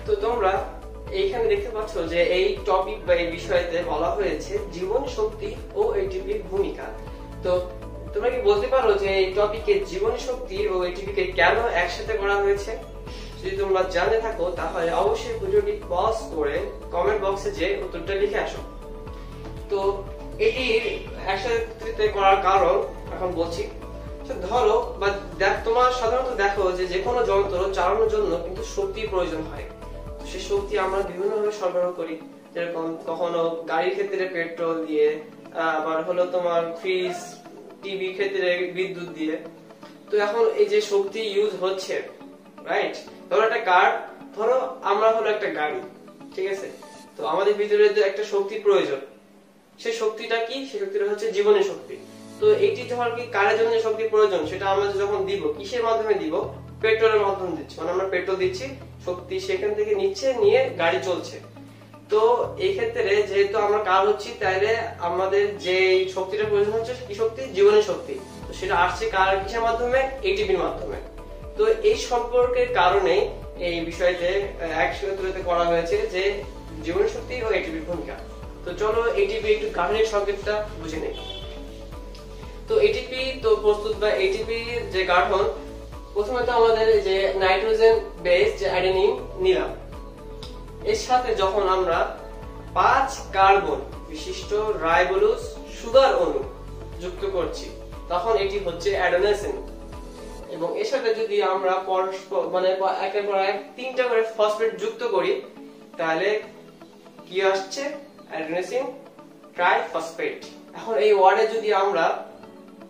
তো তোমরা এইখানে দেখতে পাচ্ছ যে এই টপিক বা এই বিষয়তে বলা হয়েছে জীবন শক্তি ও এটিপির ভূমিকা। তো তোমরা কি বলতে পারো যে এই টপিকে জীবন শক্তি ও এটিপিকে কেন একসাথে করা হয়েছে? যদি তোমরা জানে থাকো তাহলে অবশ্যই ভিডিওটি পজ করে কমেন্ট বক্সে যে উত্তরটা লিখে আসো। তো এটির একসাথে করার কারণ এখন বলছি। ধরো বা তোমরা সাধারণত দেখো যে কোনো যন্ত্র চালানোর জন্য কিন্তু শক্তির প্রয়োজন হয়। তো সেই শক্তি আমরা বিভিন্নভাবে সরবরাহ করি, যেরকম কখনো গাড়ির ক্ষেত্রে পেট্রোল দিয়ে, আবার হলো তোমার ফ্রিজ টিভি ক্ষেত্রে বিদ্যুৎ দিয়ে। তো এখন এই যে শক্তি ইউজ হচ্ছে, রাইট? ধরো একটা কার, ধরো আমরা হলো একটা গাড়ি, ঠিক আছে? তো আমাদের ভিতরে যে একটা শক্তি প্রয়োজন, সেই শক্তিটা কি? সেই শক্তিটা হচ্ছে জীবনের শক্তি। তো এইটি ধর কি কারের জন্য শক্তি প্রয়োজন, সেটা আমরা যখন দিব কিসের মাধ্যমে দিব? পেট্রোলের মাধ্যমে দিচ্ছি। মানে আমরা পেট্রোল দিচ্ছি, শক্তি সেখান থেকে নিচ্ছে, নিয়ে গাড়ি চলছে। তো এই ক্ষেত্রে যেহেতু আমরা কার হচ্ছি, তাইলে আমাদের যে শক্তিটা প্রয়োজন হচ্ছে কি শক্তি? জীবনের শক্তি। তো সেটা আসছে কার কিসের মাধ্যমে? এটিপির মাধ্যমে। তো এই সম্পর্কের কারণে এই বিষয়তে একসাথে করা হয়েছে যে জীবনের শক্তি ও এটিপির ভূমিকা। তো চলো এটিপি একটু গাঠনিক সংকেতটা বুঝে নেই। তো এটিপি তো প্রস্তুত বা এটিপি যে গঠন, প্রথমে তো আমাদের যে নাইট্রোজেন বেস যে অ্যাডেনিন নিলাম, এর সাথে যখন আমরা 5 কার্বন বিশিষ্ট রাইবোলোজ সুগার অণু যুক্ত করছি, তখন এটি হচ্ছে অ্যাডেনোসিন। এবং এর সাথে যদি আমরা পরস্পর মানে একের পর এক 3টা করে ফসফেট যুক্ত করি, তাহলে কি আসছে? Adenosine triphosphate. এখন এই ওয়ার্ডে যদি আমরা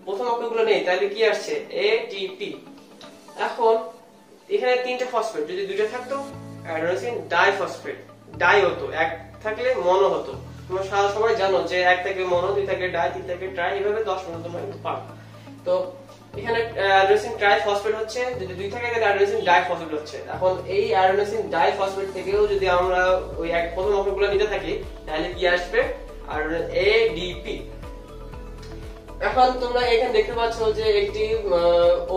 প্রথম অক্ষরগুলো নেই, তাহলে কি আসছে? এটিপি। এখন এখানে 3টে ফসফেট, যদি 2টা থাকতো অ্যাডেনোসিন ডাইফসফেট, ডাই হতো, এক থাকলে মনো হতো। তোমরা সবাই জানো যে 1 থেকে মনো, 2 থেকে ডাই, 3 থেকে ট্রাই, এভাবে 10 পর্যন্ত তোমরা কিন্তু পারো। তো এখানে অ্যাডেনোসিন ট্রাইফসফেট হচ্ছে, যদি 2 থাকে তাহলে অ্যাডেনোসিন ডাইফসফেট হচ্ছে। এখন এই অ্যাডেনোসিন ডাইফসফেট থেকেও যদি আমরা ওই প্রথম অক্ষরগুলো নিতে থাকি, তাহলে কি আসবে? আর এডিপি। এখন তোমরা এখানে দেখতে পাচ্ছ যে একটি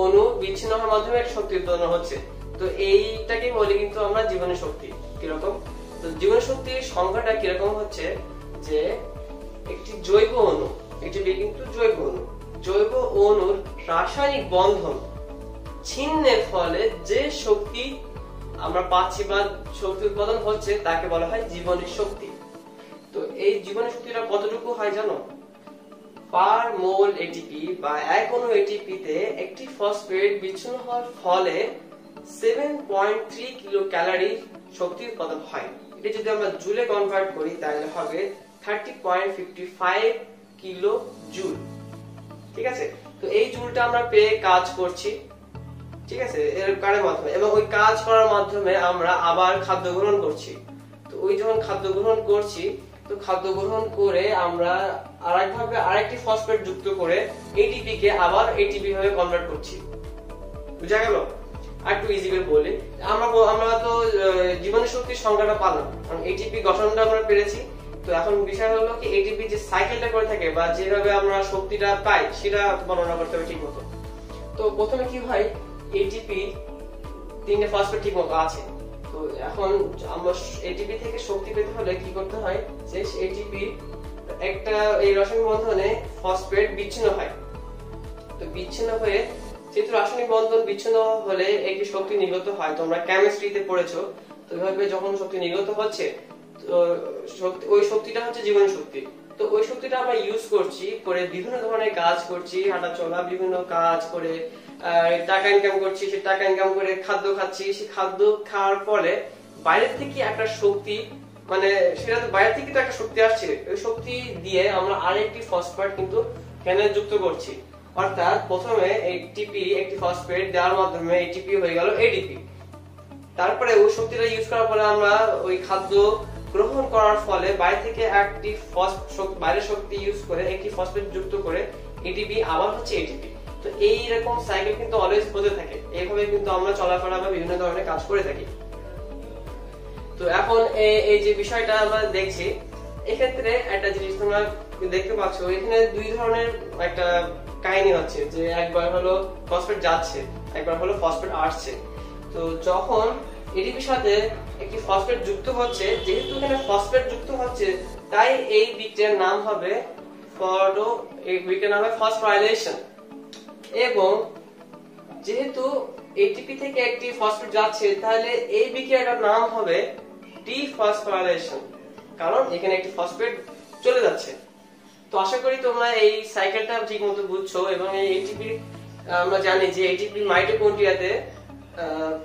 অণু বিচ্ছিন্ন হওয়ার মাধ্যমে শক্তি উৎপন্ন হচ্ছে। তো এইটাকে বলি কিন্তু আমরা জীবনের শক্তি। কিরকম? তো জীবনের শক্তির সংখ্যাটা কিরকম হচ্ছে যে একটি জৈব অণু, এটিপি কিন্তু জৈব অণু, জৈব অণুর রাসায়নিক বন্ধন ছিন্নের ফলে যে শক্তি আমরা পাচ্ছি বা শক্তি উৎপাদন হচ্ছে, তাকে বলা হয় জীবনের শক্তি। তো এই জীবনের শক্তিটা কতটুকু হয় জানো? পার মোল এটিপি বা এক অণু এটিপিতে একটি ফসফেট বিচ্ছিন্ন হওয়ার ফলে 7.3 কিলো ক্যালোরি শক্তি উৎপাদন হয়। এটা যদি আমরা জুলে কনভার্ট করি, তাহলে হবে 30.55 কিলো জুল। ঠিক আছে? তো এই জুলটা আমরা পেয়ে কাজ করছি, ঠিক আছে, এর কারের মাধ্যমে। এবং ওই কাজ করার মাধ্যমে আমরা আবার খাদ্য গ্রহণ করছি। তো ওই যখন খাদ্য গ্রহণ করছি, তো খাদ্য গ্রহণ করে আমরা আরেকটি ফসফেট যুক্ত করে এটিপি কে আবার এটিপি ভাবে কনভার্ট করছি। বুঝা গেল? একটু ইজি করে বলি, আমরা তো জীবনের শক্তির সংখ্যাটা পালাম, কারণ এটিপি গঠনটা আমরা পেরেছি। তো এখন বিষয় হলো কি এটিপি যে সাইকেলটা করে থাকে বা যেভাবে আমরা শক্তিটা পাই, সেটা বর্ণনা করতে হবে ঠিক মতো। তো প্রথমে কি হয়, এটিপি 3টে ফসফেট ঠিক মতো আছে। তো এখন আমরা এটিপি থেকে শক্তি পেতে হলে কি করতে হয়, যে এটিপি একটা এই রাসায়নিক বন্ধনে ফসফেট বিচ্ছিন্ন হয়। তো বিচ্ছিন্ন হয়ে, যেহেতু রাসায়নিক বন্ধন বিচ্ছিন্ন হলে একটি শক্তি নির্গত হয়, তোমরা কেমিস্ট্রিতে পড়েছো। তো এইভাবে যখন শক্তি নির্গত হচ্ছে, তো ওই শক্তিটা হচ্ছে জীবনের শক্তি। তো ওই শক্তিটা আমরা ইউজ করছি করে বিভিন্ন ধরনের কাজ করছি, হাঁটা চলা, বিভিন্ন কাজ করে টাকা ইনকাম করছি। সে টাকা ইনকাম করে খাদ্য খাচ্ছি, সেই খাদ্য খাওয়ার ফলে বাইরের থেকে একটা শক্তি, মানে সেটা তো বাইরে থেকে তো একটা শক্তি আসছে, ওই শক্তি দিয়ে আমরা আরেকটি ফসফেট কিন্তু এখানে যুক্ত করছি। অর্থাৎ প্রথমে এটিপি একটি ফসফেট দেওয়ার মাধ্যমে এটিপি হয়ে গেল এডিপি। তারপরে ওই শক্তিটা ইউজ করার পরে আমরা ওই খাদ্য গ্রহণ করার ফলে বাইরে থেকে একটি বাইরের শক্তি ইউজ করে একটি ফসফেট যুক্ত করে এটিপি আবার হচ্ছে এটিপি। তো এই রকম সাইকেল কিন্তু অলওয়েজ হতে থাকে। এইভাবে কিন্তু আমরা চলাফেরা বা বিভিন্ন ধরনের কাজ করে থাকি। তো এখন এই যে বিষয়টা আমরা দেখছি, এক্ষেত্রে একটা জিনিস তোমরা দেখতে পাচ্ছ, এখানে 2 ধরনের একটা কাহিনী হচ্ছে, যে একবার হলো ফসফেট যাচ্ছে, একবার হলো ফসফেট আসছে। তো যখন এটিপির সাথে একটি ফসফেট যুক্ত হচ্ছে, যেহেতু এখানে ফসফেট যুক্ত হচ্ছে তাই এই বিক্রিয়ার নাম হবে ফসফোরাইলেশন। এবং যেহেতু এটিপি থেকে একটি ফসফেট যাচ্ছে তাহলে এই বিক্রিয়াটার নাম হবে ডিফসফোরাইলেশন, কারণ এখানে একটি ফসফেট চলে যাচ্ছে। তো আশা করি তোমরা এই সাইকেলটা ঠিকমতো বুঝছো। এবং এই এটিপি আমরা জানি যে এটিপি মাইটোকন্ড্রিয়াতে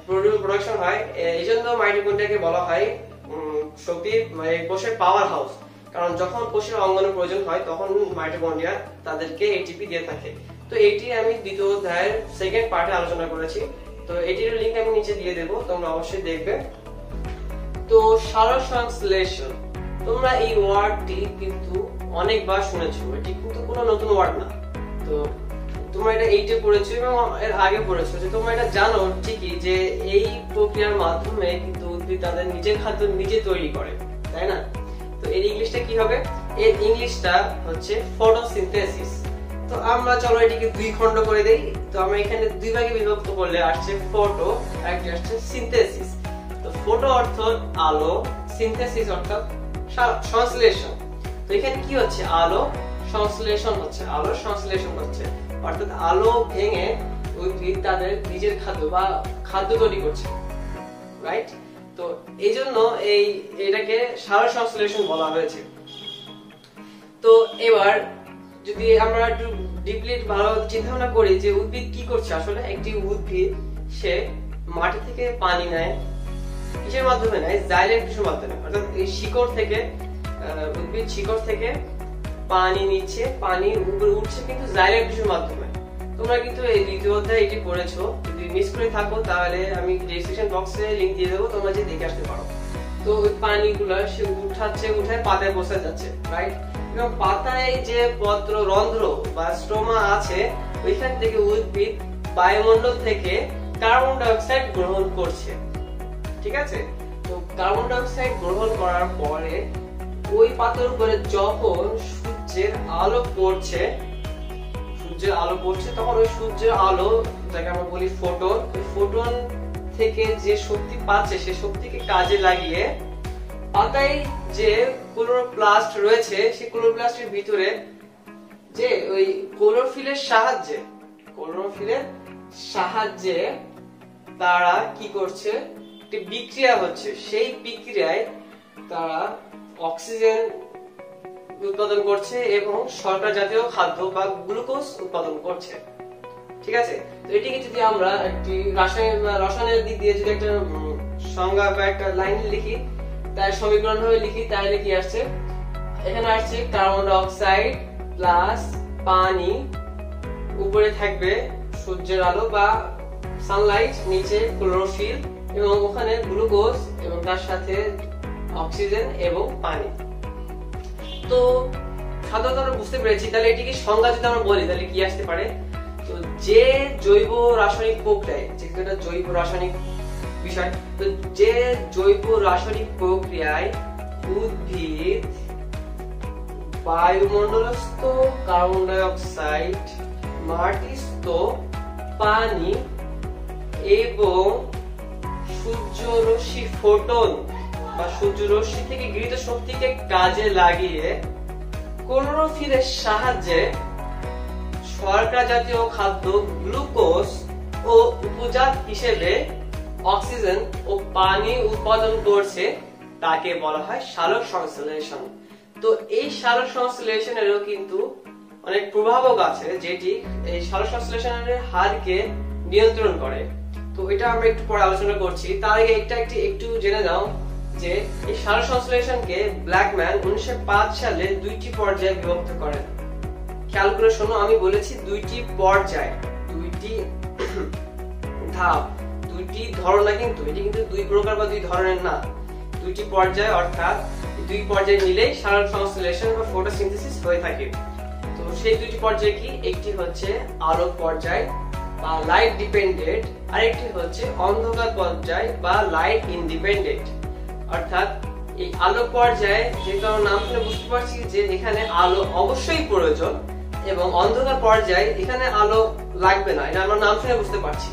প্রোডাকশন হয়, এইজন্য মাইটোকন্ড্রিয়াকে বলা হয় শক্তির কোষের পাওয়ার হাউস, কারণ যখন কোষের অঙ্গনের প্রয়োজন হয় তখন মাইটোকন্ড্রিয়া তাদেরকে এটিপি দিয়ে থাকে। তো এটি আমি দ্বিতীয় অধ্যায়ের সেকেন্ড পার্টে আলোচনা করেছি, তো এটির লিংক আমি নিচে দিয়ে দেবো, তোমরা অবশ্যই দেখবে। তো সালোকসংশ্লেষণ, তোমরা এই ওয়ার্ডটি কিন্তু অনেকবার শুনেছো, এটি কিন্তু কোনো নতুন ওয়ার্ড না। তো তোমরা এটা এইটে পড়েছো এবং এর আগে পড়েছো, যে তোমরা এটা জানো ঠিকই যে এই প্রক্রিয়ার মাধ্যমে কিন্তু উদ্ভিদ তাদের নিজের খাদ্য নিজে তৈরি করে, তাই না? তো এর ইংলিশটা কি হবে? এর ইংলিশটা হচ্ছে ফটোসিনথেসিস। তো আমরা চলো এটিকে দুই খণ্ড করে দেই। তো আমরা এখানে দুই ভাগে বিভক্ত করলে আসছে ফটো, একটি আসছে সিনথেসিস। তো ফটো অর্থ আলো, সিনথেসিস অর্থাৎ সংশ্লেষণ। তো এখানে কি হচ্ছে? আলো সংশ্লেষণ হচ্ছে, আলো সংশ্লেষণ হচ্ছে, অর্থাৎ আলো ভেঙে উদ্ভিদ তাদের নিজের খাদ্য বা খাদ্য তৈরি করছে, রাইট? তো এই জন্য এটাকে সালোকসংশ্লেষণ বলা হয়েছে। তো এবার যদি আমরা একটু ডিপলি ভালো চিন্তা ভাবনা করি যে উদ্ভিদ কি করছে, আসলে একটি উদ্ভিদ সে মাটি থেকে পানি নেয়, কিসের মাধ্যমে নেয়? জাইলেম টিস্যুর মাধ্যমে, অর্থাৎ এই শিকড় থেকে উদ্ভিদ শিকড় থেকে পানি নিচ্ছে, পানি উপরে উঠছে কিন্তু জাইলেম টিস্যুর মাধ্যমে। তোমরা কিন্তু এই দ্বিতীয় অধ্যায়ে এটি পড়েছো, যদি মিস করে থাকো তাহলে আমি ডেসক্রিপশন বক্সে লিংক দিয়ে দেবো, তোমরা যে দেখে আসতে পারো। তো ওই পানিগুলো সে উঠায় পাতায় বসে যাচ্ছে, রাইট? এবং পাতায় যে পত্র রন্ধ্র বা স্ট্রোমা আছে, ওইখান থেকে উদ্ভিদ বায়ুমণ্ডল থেকে কার্বন ডাই অক্সাইড গ্রহণ করছে, ঠিক আছে? তো কার্বন ডাই অক্সাইড গ্রহণ করার পরে ওই পাতার উপরে যখন সূর্যের আলো পড়ছে, তখন ওই সূর্যের আলো, যাকে আমরা বলি ফোটন, ওই ফোটন থেকে যে শক্তি পাচ্ছে সে শক্তিকে কাজে লাগিয়ে পাতায় যে ক্লোরোপ্লাস্ট রয়েছে, সেই ক্লোরোপ্লাস্টের ভিতরে যে ওই ক্লোরোফিলের সাহায্যে তারা কি করছে? একটি বিক্রিয়া হচ্ছে, সেই বিক্রিয়ায় তারা অক্সিজেন উৎপাদন করছে এবং শর্করা জাতীয় খাদ্য বা গ্লুকোজ উৎপাদন করছে, ঠিক আছে? তো এটিকে যদি আমরা একটি রসায়নের দিক দিয়ে যদি একটা সংজ্ঞা বা একটা লাইন লিখি, তার সমীকরণ ভাবে লিখি, তাহলে কি আসছে? এখানে আসছে কার্বন ডাই অক্সাইড প্লাস পানি, উপরে থাকবে সূর্যের আলো বা সানলাইট, নিচে ক্লোরোফিল এবং ওখানে গ্লুকোজ এবং তার সাথে অক্সিজেন এবং পানি। তো সাধারণত আমরা বুঝতে পেরেছি, তাহলে এটিকে সংজ্ঞা যদি আমরা বলি তাহলে কি আসতে পারে? তো যে জৈব রাসায়নিক প্রক্রিয়ায়, যেহেতু এটা জৈব রাসায়নিক বিষয়, তো যে জৈব রাসায়নিক প্রক্রিয়ায় উদ্ভিদ বায়ুমণ্ডলস্থ কার্বন ডাই অক্সাইড, মাটিস্থ পানি এবং সূর্যরশ্মি ফোটন বা সূর্যরশ্মি থেকে গৃহীত শক্তিকে কাজে লাগিয়ে ক্লোরোফিলের সাহায্যে শর্করা জাতীয় খাদ্য গ্লুকোজ ও উপজাত হিসেবে অক্সিজেন ও পানি উৎপাদন করছে, তাকে বলা হয় সালোকসংশ্লেষণ। তো এই সালোকসংশ্লেষণেরও কিন্তু অনেক প্রভাবক আছে, যেটি এই সালোকসংশ্লেষণের হারকে নিয়ন্ত্রণ করে। তো এটা আমরা একটু পরে আলোচনা করছি, তার আগে একটু জেনে নাও যে এই সালোকসংশ্লেষণকে ব্ল্যাকম্যান 1905 সালে দুইটি পর্যায়ে বিভক্ত করেন। খেয়াল করে শোনো, আমি বলেছি দুইটি পর্যায়, দুইটি ধাপ, দুইটি ধরন না, কিন্তু এটি কিন্তু দুই প্রকার বা দুই ধরনের না, দুইটি পর্যায়, অর্থাৎ দুই পর্যায়ে মিলেই সালোকসংশ্লেষণ বা ফটোসিনথেসিস হয়ে থাকে। তো সেই দুইটি পর্যায় কি? একটি হচ্ছে আলোক পর্যায় বা লাইট ডিপেন্ডেন্ট, আর একটি হচ্ছে অন্ধকার পর্যায় বা লাইট ইন্ডিপেন্ডেন্ট। অর্থাৎ এই আলোক পর্যায়ে, যেহেতু আমরা নাম শুনে বুঝতে পারছি যে এখানে আলো অবশ্যই প্রয়োজন, এবং অন্ধকার পর্যায়ে এখানে আলো লাগবে না, এটা আমরা নাম শুনে বুঝতে পারছি।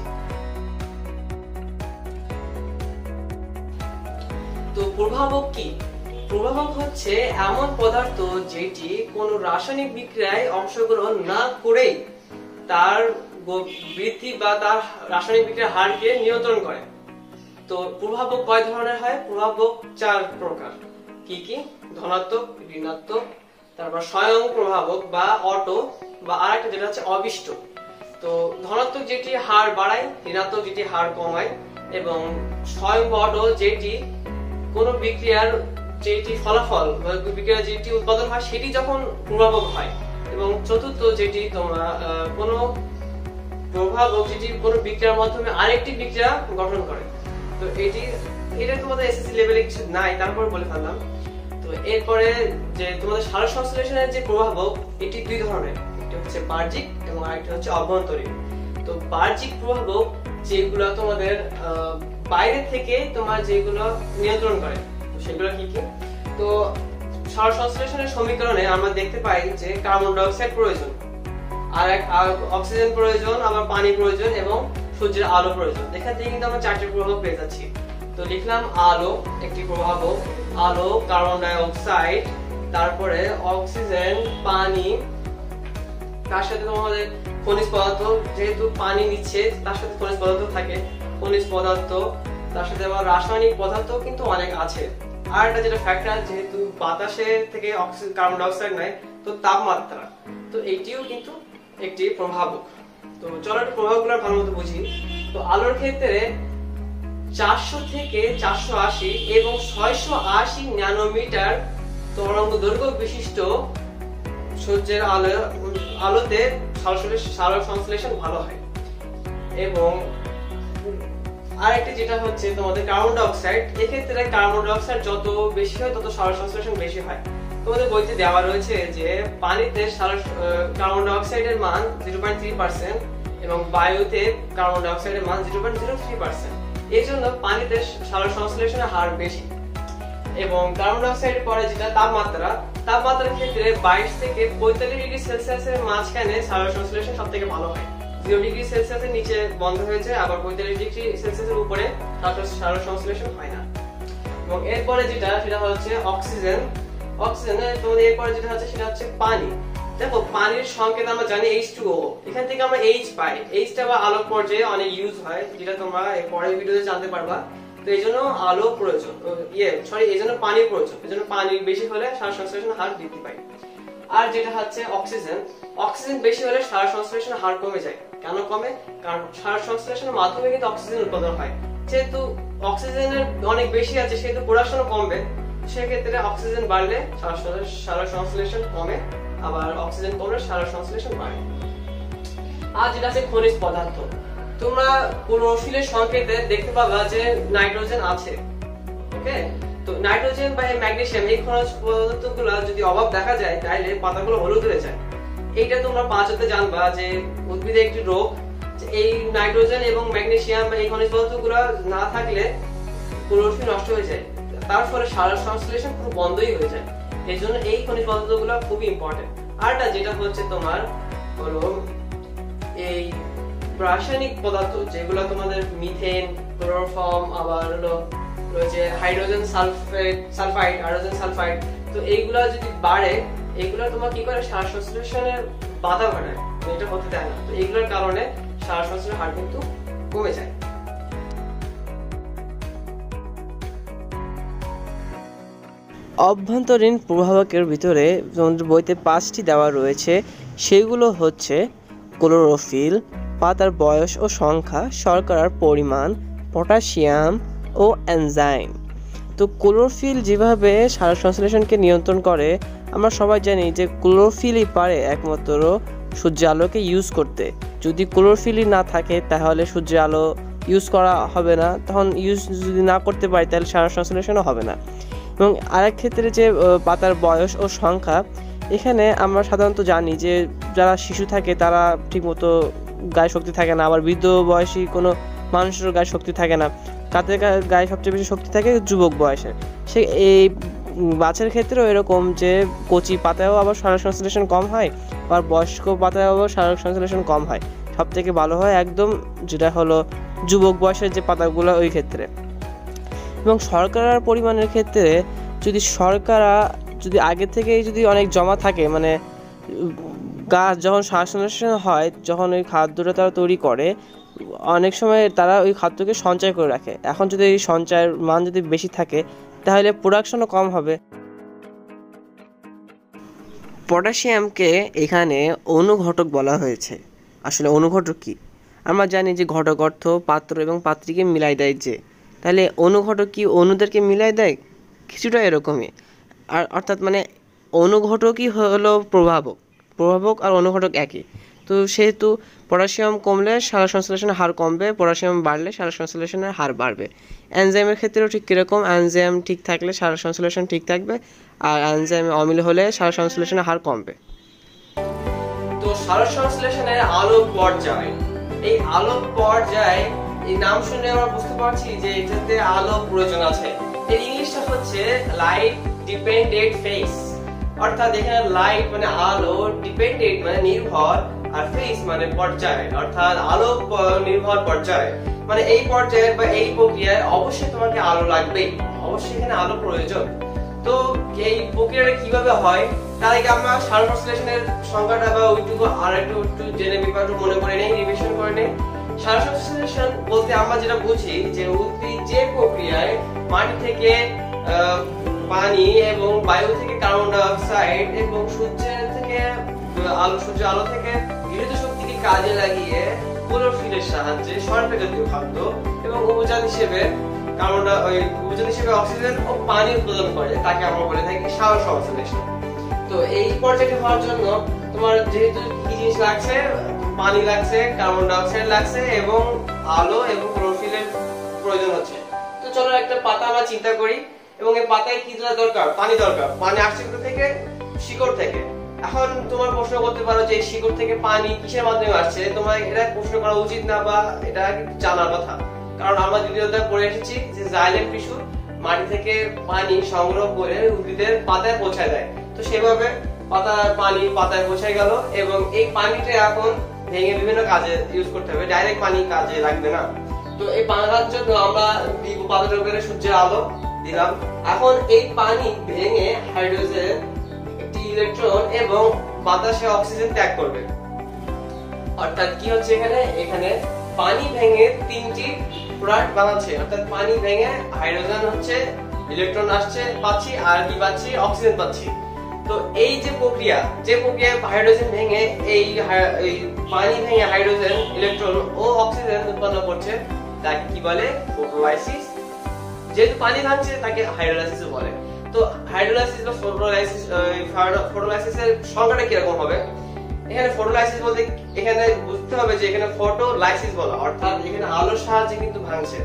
তো প্রভাবক কি? প্রভাবক হচ্ছে এমন পদার্থ যেটি কোনো রাসায়নিক বিক্রিয়ায় অংশগ্রহণ না করেই তার বৃদ্ধি বা তার রাসায়নিক বিক্রিয়ার হারকে নিয়ন্ত্রণ করে। তো প্রভাবক কয় ধরনের হয়? প্রভাবক 4 প্রকার। কি কি? ধনাত্মক, ঋণাত্মক, তারপর স্বয়ং প্রভাবক বা অটো, বা আরেকটা যেটা হচ্ছে অবিষ্ট। তো ধনাত্মক যেটি হার বাড়ায়, ঋণাত্মক যেটি হার কমায়, এবং স্বয়ং বা অটো যেটি কোনো বিক্রিয়ার যেটি ফলাফল বা বিক্রিয়া যেটি উৎপাদন হয় সেটি যখন প্রভাবক হয়। এবং চতুর্থ যেটি তোমরা কোনো প্রভাবক যেটি কোনো বিক্রিয়ার মাধ্যমে আরেকটি বিক্রিয়া গঠন করে। তো এটা তোমাদের এসএসসি লেভেলে কিছু নাই, তারপর বলে ফেললাম। তো এরপরে যে তোমাদের সালোক সংশ্লেষণের যে প্রভাবক, এটি 2 ধরনের, একটি হচ্ছে বাহ্যিক এবং আরেকটি হচ্ছে অভ্যন্তরীণ। তো বাহ্যিক প্রভাবক যেগুলো তোমাদের বাইরে থেকে তোমার যেগুলো নিয়ন্ত্রণ করে, সেগুলো কি কি? তো সালোক সংশ্লেষণের সমীকরণে আমরা দেখতে পাই যে কার্বন ডাই অক্সাইড প্রয়োজন, আর অক্সিজেন প্রয়োজন, আবার পানি প্রয়োজন এবং সূর্যের আলো প্রয়োজন। এখান থেকে কিন্তু আমরা 4টি প্রভাবক পেয়ে যাচ্ছি। তো লিখলাম আলো একটি প্রভাবক, আলো, কার্বন ডাই অক্সাইড, তারপরে অক্সিজেন, পানি, তার সাথে তোমাদের খনিজ পদার্থ, যেহেতু পানি নিচ্ছে তার সাথে খনিজ পদার্থ থাকে, খনিজ পদার্থ, তার সাথে আবার রাসায়নিক পদার্থ কিন্তু অনেক আছে। আর একটা যেটা ফ্যাক্টর, যেহেতু বাতাসে থেকে কার্বন ডাই অক্সাইড নেয়, তো তাপমাত্রা, তো এটিও কিন্তু একটি প্রভাবক। তো চলো একটু প্রভাবগুলো ভালো মতো বুঝি। তো আলোর ক্ষেত্রে 400 থেকে 480 এবং 680 ন্যানোমিটার তরঙ্গ দৈর্ঘ্য বিশিষ্ট সূর্যের আলোতে সালোক সংশ্লেষণ ভালো হয়। এবং আরেকটি যেটা হচ্ছে তোমাদের কার্বন ডাই অক্সাইড, এক্ষেত্রে কার্বন ডাই অক্সাইড যত বেশি হয় তত সালোক সংশ্লেষণ বেশি হয়। তোমাদের বইতে দেওয়া রয়েছে যে পানিতে কার্বন ডাই অক্সাইডের মান 0.3% এবং বায়ুতে কার্বন ডাই অক্সাইডের মান 0.03%। এই জন্য পানিতে সালোক সংশ্লেষণের হার বেশি। এবং কার্বন ডাই অক্সাইডের পরে যেটা তাপমাত্রার ক্ষেত্রে 22 থেকে 45 ডিগ্রি সেলসিয়াসের মাঝখানে সালোক সংশ্লেষণ সবথেকে ভালো হয়। 0 ডিগ্রি সেলসিয়াসের নিচে বন্ধ হয়েছে, আবার 45 ডিগ্রি সেলসিয়াসের উপরে সালোক সংশ্লেষণ হয় না। এবং এরপরে সেটা হচ্ছে অক্সিজেন। অক্সিজেনের তোমাদের এরপরে যেটা হচ্ছে সেটা হচ্ছে পানি। দেখো, পানির সংকেত আমরা জানি H2O, এখান থেকে আমরা H পাই। Hটা বা আলোক পর্যায়ে অনেক ইউজ হয়, যেটা তোমরা পরের ভিডিওতে জানতে পারবা। তো এইজন্য আলো প্রয়োজন, এইজন্য পানির প্রয়োজন। এইজন্য পানি বেশি হলে সালোক সংশ্লেষণের হার বৃদ্ধি পায়। আর যেটা হচ্ছে অক্সিজেন, অক্সিজেন বেশি হলে সালোক সংশ্লেষণের হার কমে যায়। কেন কমে? কারণ সালোক সংশ্লেষণের মাধ্যমে কিন্তু অক্সিজেন উৎপাদন হয়। যেহেতু অক্সিজেনের অনেক বেশি আছে সেহেতু প্রোডাকশনও কমবে। সেক্ষেত্রে অক্সিজেন বাড়লে সালোক সংশ্লেষণ কমে, আবার অক্সিজেন কমলে সালোক সংশ্লেষণ বাড়ে। আর যেটা আছে খনিজ পদার্থ, তোমরা ক্লোরোফিলের সংকেতে দেখতে পাবা যে নাইট্রোজেন আছে। ওকে, তো নাইট্রোজেন বা ম্যাগনেসিয়াম, এই খনিজ পদার্থগুলো যদি অভাব দেখা যায় তাহলে পাতাগুলো হলুদ হয়ে যায়। এইটা তোমরা 5 জানবা যে উদ্ভিদের একটি রোগ, এই নাইট্রোজেন এবং ম্যাগনেসিয়াম এই খনিজ পদার্থগুলো না থাকলে ক্লোরোফিল নষ্ট হয়ে যায়, তার ফলে সালোক সংশ্লেষণ পুরো বন্ধই হয়ে যায়। এই জন্য এই খনিজ পদার্থগুলো খুবই ইম্পর্টেন্ট। আরটা যেটা হচ্ছে তোমার হলো এই রাসায়নিক পদার্থ, যেগুলো তোমাদের মিথেন, ক্লোরোফর্ম, আবার হলো রয়েছে হাইড্রোজেন সালফাইড, হাইড্রোজেন সালফাইড। তো এইগুলা যদি বাড়ে, এইগুলা তোমার কি করে সালোক সংশ্লেষণের বাধা ঘটায়, এটা হতে দেয় না। তো এইগুলোর কারণে সালোক সংশ্লেষণের হার কিন্তু কমে যায়। অভ্যন্তরীণ প্রভাবকের ভিতরে তোমাদের বইতে 5টি দেওয়া রয়েছে। সেগুলো হচ্ছে ক্লোরোফিল, পাতার বয়স ও সংখ্যা, শর্করার পরিমাণ, পটাশিয়াম ও এনজাইম। তো ক্লোরোফিল যেভাবে সালোক সংশ্লেষণকে নিয়ন্ত্রণ করে, আমরা সবাই জানি যে ক্লোরোফিলই পারে একমাত্র সূর্যের আলোকে ইউজ করতে। যদি ক্লোরোফিলই না থাকে তাহলে সূর্যের আলো ইউজ করা হবে না, তখন ইউজ যদি না করতে পারি তাহলে সালোক সংশ্লেষণও হবে না। এবং আরেক ক্ষেত্রে যে পাতার বয়স ও সংখ্যা, এখানে আমরা সাধারণত জানি যে যারা শিশু থাকে তারা ঠিকমতো গায়ে শক্তি থাকে না, আবার বৃদ্ধ বয়সী কোনো মানুষেরও গায়ে শক্তি থাকে না। তাদের গায়ে সবচেয়ে বেশি শক্তি থাকে যুবক বয়সে। সে এই গাছের ক্ষেত্রেও এরকম যে কচি পাতায়ও আবার সালোক সংশ্লেষণ কম হয়, আবার বয়স্ক পাতায়ও আবার সালোক সংশ্লেষণ কম হয়। সব থেকে ভালো হয় একদম যেটা হলো যুবক বয়সের যে পাতাগুলো, ওই ক্ষেত্রে। এবং শর্করার পরিমাণের ক্ষেত্রে যদি শর্করা যদি আগে থেকেই যদি অনেক জমা থাকে, মানে গাছ যখন শ্বাস হয়, যখন ওই খাদ্যটা তারা তৈরি করে, অনেক সময় তারা ওই খাদ্যকে সঞ্চয় করে রাখে। এখন যদি এই সঞ্চয়ের মান যদি বেশি থাকে তাহলে প্রোডাকশনও কম হবে। পটাশিয়ামকে এখানে অনুঘটক বলা হয়েছে। আসলে অনুঘটক কি? আমরা জানি যে ঘটক অর্থ পাত্র এবং পাত্রীকে মিলাই দেয় যে, তাহলে অনুঘটক কি অণুদেরকে মিলাই দেয়? কিছুটা এরকমই। আর অর্থাৎ মানে অনুঘটকই হলো প্রভাবক আর অনুঘটক একই। তো সেহেতু পটাশিয়াম কমলে সালোক সংশ্লেষণের হার কমবে, পটাশিয়াম বাড়লে সালোক সংশ্লেষণের হার বাড়বে। এনজাইমের ক্ষেত্রেও ঠিক কীরকম, এনজাইম ঠিক থাকলে সালোক সংশ্লেষণ ঠিক থাকবে, আর এনজাইম অমিল হলে সালোক সংশ্লেষণের হার কমবে। তো সালোক সংশ্লেষণের আলোক পর্যায়, এই আলোক পর্যায় এই নাম শুনে আমরা বুঝতে পারছি যে এটাতে আলো প্রয়োজন আছে। এর ইংলিশটা হচ্ছে লাইট ডিপেন্ডেন্ট ফেজ, অর্থাৎ এখানে লাইট মানে আলো, ডিপেন্ডেন্ট মানে নির্ভর, আর ফেজ মানে পর্যায়, অর্থাৎ আলো নির্ভর পর্যায়। মানে এই পর্যায়ে বা এই প্রক্রিয়ায় অবশ্যই তোমাকে আলো লাগবে, অবশ্যই এখানে আলো প্রয়োজন। তো এই প্রক্রিয়াটা কিভাবে হয় তার আগে আমরা সালোক সংশ্লেষণের সংজ্ঞাটা বা ওইটুকু আর একটু জেনে একটু মনে করে নেই, রিভিশন করে নেই। সালোক সংশ্লেষণ বলতে আমরা যেটা বুঝি যে উদ্ভিদ যে প্রক্রিয়ায় মাটি থেকে পানি এবং বায়ু থেকে কার্বন ডাই অক্সাইড এবং সূর্যের আলো থেকে গৃহীত শক্তিকে কাজে লাগিয়ে ক্লোরোফিলের সাহায্যে শর্করা জাতীয় খাদ্য এবং উপজাত হিসেবে অক্সিজেন ও পানি উৎপাদন করে, তাকে আমরা বলে থাকি সালোক সংশ্লেষণ। তো এই পর্যায়টি হওয়ার জন্য তোমার যেহেতু কি জিনিস লাগছে, পানি লাগছে, কার্বন ডাই অক্সাইড লাগছে এবং আলো এবং ক্লোরোফিলের প্রয়োজন হচ্ছে। তো চলো একটা পাতা আমরা চিন্তা করি, এবং এই পাতায় কি দরকার? পানি দরকার। পানি আসছে কোথা থেকে? শিকড় থেকে। এখন তোমার প্রশ্ন করতে পারো যে শিকড় থেকে পানি কিসের মাধ্যমে আসছে? তোমার এটা প্রশ্ন করা উচিত না, বা এটা জানার কথা, কারণ আমরা দ্বিতীয় অধ্যায়ে পড়ে এসেছি যে জাইলেম টিস্যু মাটি থেকে পানি সংগ্রহ করে উদ্ভিদের পাতায় পৌঁছায় দেয়। তো সেভাবে পানি পাতায় পৌঁছে গেল, এবং এই পানিটা এখন ভেঙে বিভিন্ন কাজে ইউজ করতে হবে, ডাইরেক্ট পানি কাজে লাগবে না। তো এই পানির জন্য আমরা দিব পাতার উপরে সূর্যের আলো দিলাম। এখন এই পানি ভেঙে হাইড্রোজেন, একটি ইলেকট্রন এবং বাতাসে অক্সিজেন ত্যাগ করবে। অর্থাৎ কি হচ্ছে এখানে পানি ভেঙে তিনটি প্রোডাক্ট বানাচ্ছে, অর্থাৎ পানি ভেঙে হাইড্রোজেন হচ্ছে, ইলেকট্রন আসছে পাচ্ছি, আর কি পাচ্ছি? অক্সিজেন পাচ্ছি। তো এই যে প্রক্রিয়া হাইড্রোজেন ভেঙে এই পানি ভেঙে হাইড্রোজেন, ইলেকট্রন ও অক্সিজেন উৎপন্ন করছে, তাকে কি বলে? ফটোলাইসিস। যেহেতু পানি ভাঙছে তাকে হাইড্রোলাইসিস বলে। তো হাইড্রোলাইসিস বা ফটোলাইসিসের সংজ্ঞাটা কিরকম হবে? এখানে ফটোলাইসিস বলতে এখানে বুঝতে হবে যে এখানে ফটোলাইসিস বলা, অর্থাৎ এখানে আলোর সাহায্যে কিন্তু ভাঙছে।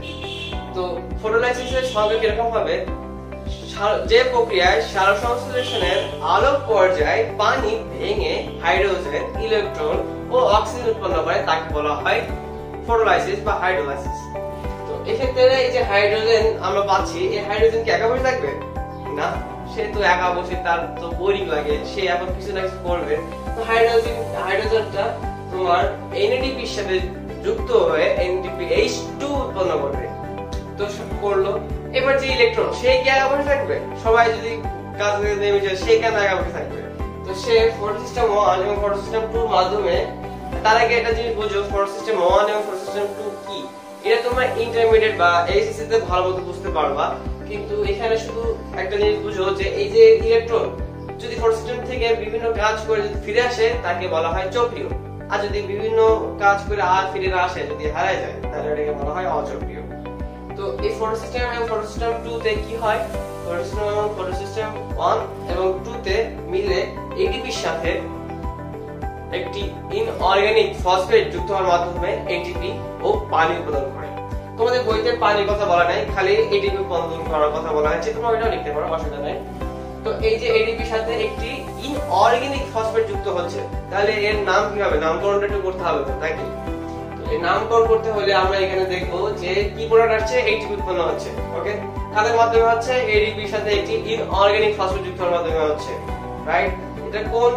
তো ফটোলাইসিসের সংজ্ঞা কিরকম হবে? যে প্রক্রিয়ায় সালোক সংশ্লেষণের আলোক পর্যায়ে পানি ভেঙে হাইড্রোজেন, ইলেকট্রন ও অক্সিজেন উৎপন্ন করে, তাকে বলা হয় ফটোলাইসিস বা হাইড্রোলাইসিস। তো এক্ষেত্রে এই যে হাইড্রোজেন আমরা পাচ্ছি, এই হাইড্রোজেন কি একা বসে থাকবে? না, সে তো একা বসে, তার তো বোরিং লাগে, সে এখন কিছু না কিছু করবে। তো হাইড্রোজেনটা তোমার এনএডিপির সাথে যুক্ত হয়ে NADPH2 উৎপন্ন করবে। তো করলো। এবার যে ইলেকট্রন, সে কি একা বসে থাকবে? সবাই যদি কাজে নেমে যায়, সে কেন একা বসে থাকবে? তো সে ফটোসিস্টেম 1 এবং ফটোসিস্টেম 2 এর মাধ্যমে, তার আগে একটা জিনিস বুঝো, ফটোসিস্টেম 1 এবং ফটোসিস্টেম 2 কি? এটা তোমরা ইন্টারমিডিয়েট বা এইচএসসি তে ভালো মতো বুঝতে পারবা, কিন্তু এখানে শুধু একটা জিনিস বুঝো যে এই যে ইলেকট্রন যদি ফটোসিস্টেম থেকে বিভিন্ন কাজ করে যদি ফিরে আসে, তাকে বলা হয় চক্রীয়। আর যদি বিভিন্ন কাজ করে আর ফিরে না আসে, যদি হারায় যায়, তাহলে এটাকে বলা হয় অচক্রীয়। তো এই ফটোসিস্টেম এবং ফটোসিস্টেম 2 তে কি হয়? ফটোসিস্টেম 1 এবং 2 তে মিলে এটিপির সাথে একটি ইনঅর্গানিক ফসফেট যুক্ত হওয়ার মাধ্যমে এটিপি ও পানি উৎপাদন করে। তোমাদের বইতে পানির কথা বলা নাই, খালি এটিপি উৎপাদন করার কথা বলা হয়েছে, তোমরা ওটাও লিখতে পারো, অসুবিধা নাই। তো এই যে এটিপির সাথে একটি ইনঅর্গানিক ফসফেট যুক্ত হচ্ছে, তাহলে এর নাম কি হবে? নামকরণটা একটু করতে হবে, তাই কি? এই নামকরণ করতে হলে আমরা এখানে দেখবো যে কি প্রোডাক্ট আসছে, এটিপি উৎপন্ন হচ্ছে। ওকে, তাদের মাধ্যমে হচ্ছে এটিপির সাথে একটি ইনঅর্গানিক ফসফেট যুক্ত হওয়ার মাধ্যমে হচ্ছে, রাইট? এটা কোন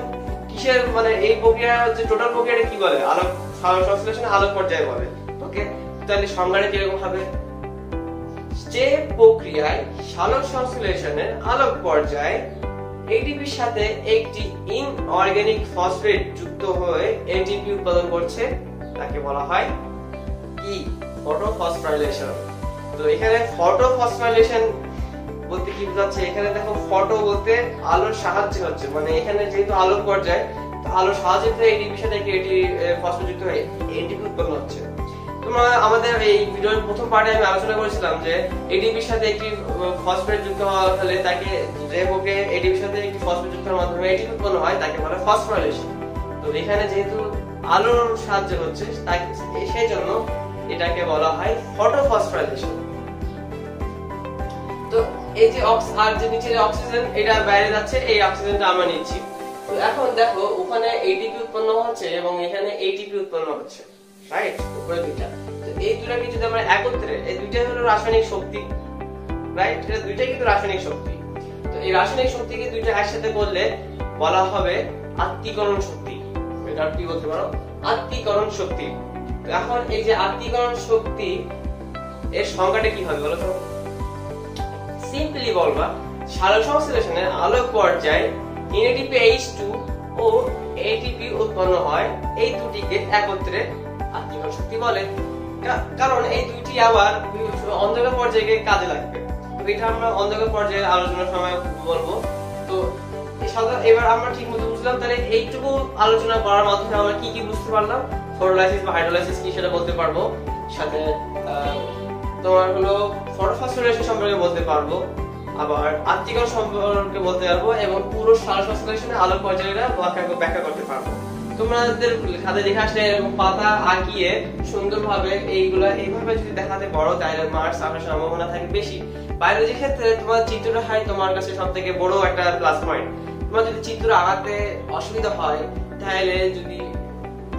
কিসের মানে এই প্রক্রিয়া যে টোটাল প্রক্রিয়াটা কি বলে? আলোক সালোক সংশ্লেষণ আলোক পর্যায়ে বলে। ওকে, তাহলে সংজ্ঞাটা কিরকম হবে? যে প্রক্রিয়ায় সালোক সংশ্লেষণের আলোক পর্যায়ে এটিপির সাথে একটি ইনঅর্গানিক ফসফেট যুক্ত হয়ে এটিপি উৎপাদন করছে তাকে বলা হয় কি? ফটোফসফোরাইলেশন। তো এখানে ফটোফসফোরাইলেশন বলতে কি বোঝাচ্ছে? এখানে দেখো ফটো বলতে আলোর সাহায্যে হচ্ছে, মানে এখানে যেহেতু আলোক পর্যায়ে, তো আলোর সাহায্যে এটিপির সাথে এটি ফসফেট যুক্ত হয়ে এটিপি উৎপন্ন হচ্ছে। তোমরা আমাদের এই ভিডিওর প্রথম পার্টে আমি আলোচনা করেছিলাম যে এটিপির সাথে একটি ফসফেট যুক্ত হলে তাকে, যে ওকে এটিপির সাথে একটি ফসফেট যুক্ত হওয়ার মাধ্যমে এটিপি উৎপন্ন হয় তাকে বলে ফসফোরাইলেশন। তো এখানে যেহেতু আলোর সাহায্য হচ্ছে তাই সেই জন্য এটাকে বলা হয় ফটোফসফোরাইলেশন। তো এই যে আর যে নিচে যে অক্সিজেন এটা বাইরে যাচ্ছে, এই অক্সিজেনটা আমরা নিচ্ছি। তো এখন দেখো ওখানে এটিপি উৎপন্ন হচ্ছে এবং এখানে এটিপি উৎপন্ন হচ্ছে, রাইট? উপরে দুইটা। তো এই দুটাকে যদি আমরা একত্রে, এই দুইটা হলো রাসায়নিক শক্তি, রাইট? এটা দুইটাই কিন্তু রাসায়নিক শক্তি। তো এই রাসায়নিক শক্তিকে দুইটা একসাথে করলে বলা হবে আত্তীকরণ শক্তি। এটা কি বলতে পারো? আত্তীকরণ শক্তি। তো এখন এই যে আত্তীকরণ শক্তি এর সংজ্ঞাটা কি হবে বলো তো? সিম্পলি বলবা সালোক সংশ্লেষণের আলোক পর্যায়ে এনএডিপি H2 ও এটিপি উৎপন্ন হয়, এই দুটিকে একত্রে আত্তীকরণ শক্তি বলে। কারণ এই দুইটি আবার অন্ধকার পর্যায়ে কাজে লাগবে। এটা আমরা অন্ধকার পর্যায়ে আলোচনার সময় বলবো। তো এবার আমরা ঠিক মতো বুঝলাম, তাহলে এইটুকু আলোচনা করার মাধ্যমে আমরা কি কি বুঝতে পারলাম? ফটোলাইসিস বা হাইড্রোলাইসিস কি সেটা বলতে পারবো, সাথে তোমার হলো ফটোফসফোরাইলেশন সম্পর্কে বলতে পারবো, আবার আত্তীকরণ সম্পর্কে বলতে পারবো, এবং পুরো সালোক সংশ্লেষণের আলোক পর্যায়টা ব্যাখ্যা করতে পারবো। তোমাদের খাতায় দেখে আসলে এরকম পাতা আঁকিয়ে সুন্দরভাবে এইগুলা এইভাবে যদি দেখাতে পারো তাহলে মার্কস আসার সম্ভাবনা থাকে বেশি। বায়োলজির ক্ষেত্রে তোমার চিত্রটা হয় তোমার কাছে সবথেকে বড় একটা প্লাস পয়েন্ট। তোমার যদি চিত্র আঁকাতে অসুবিধা হয় তাহলে, যদি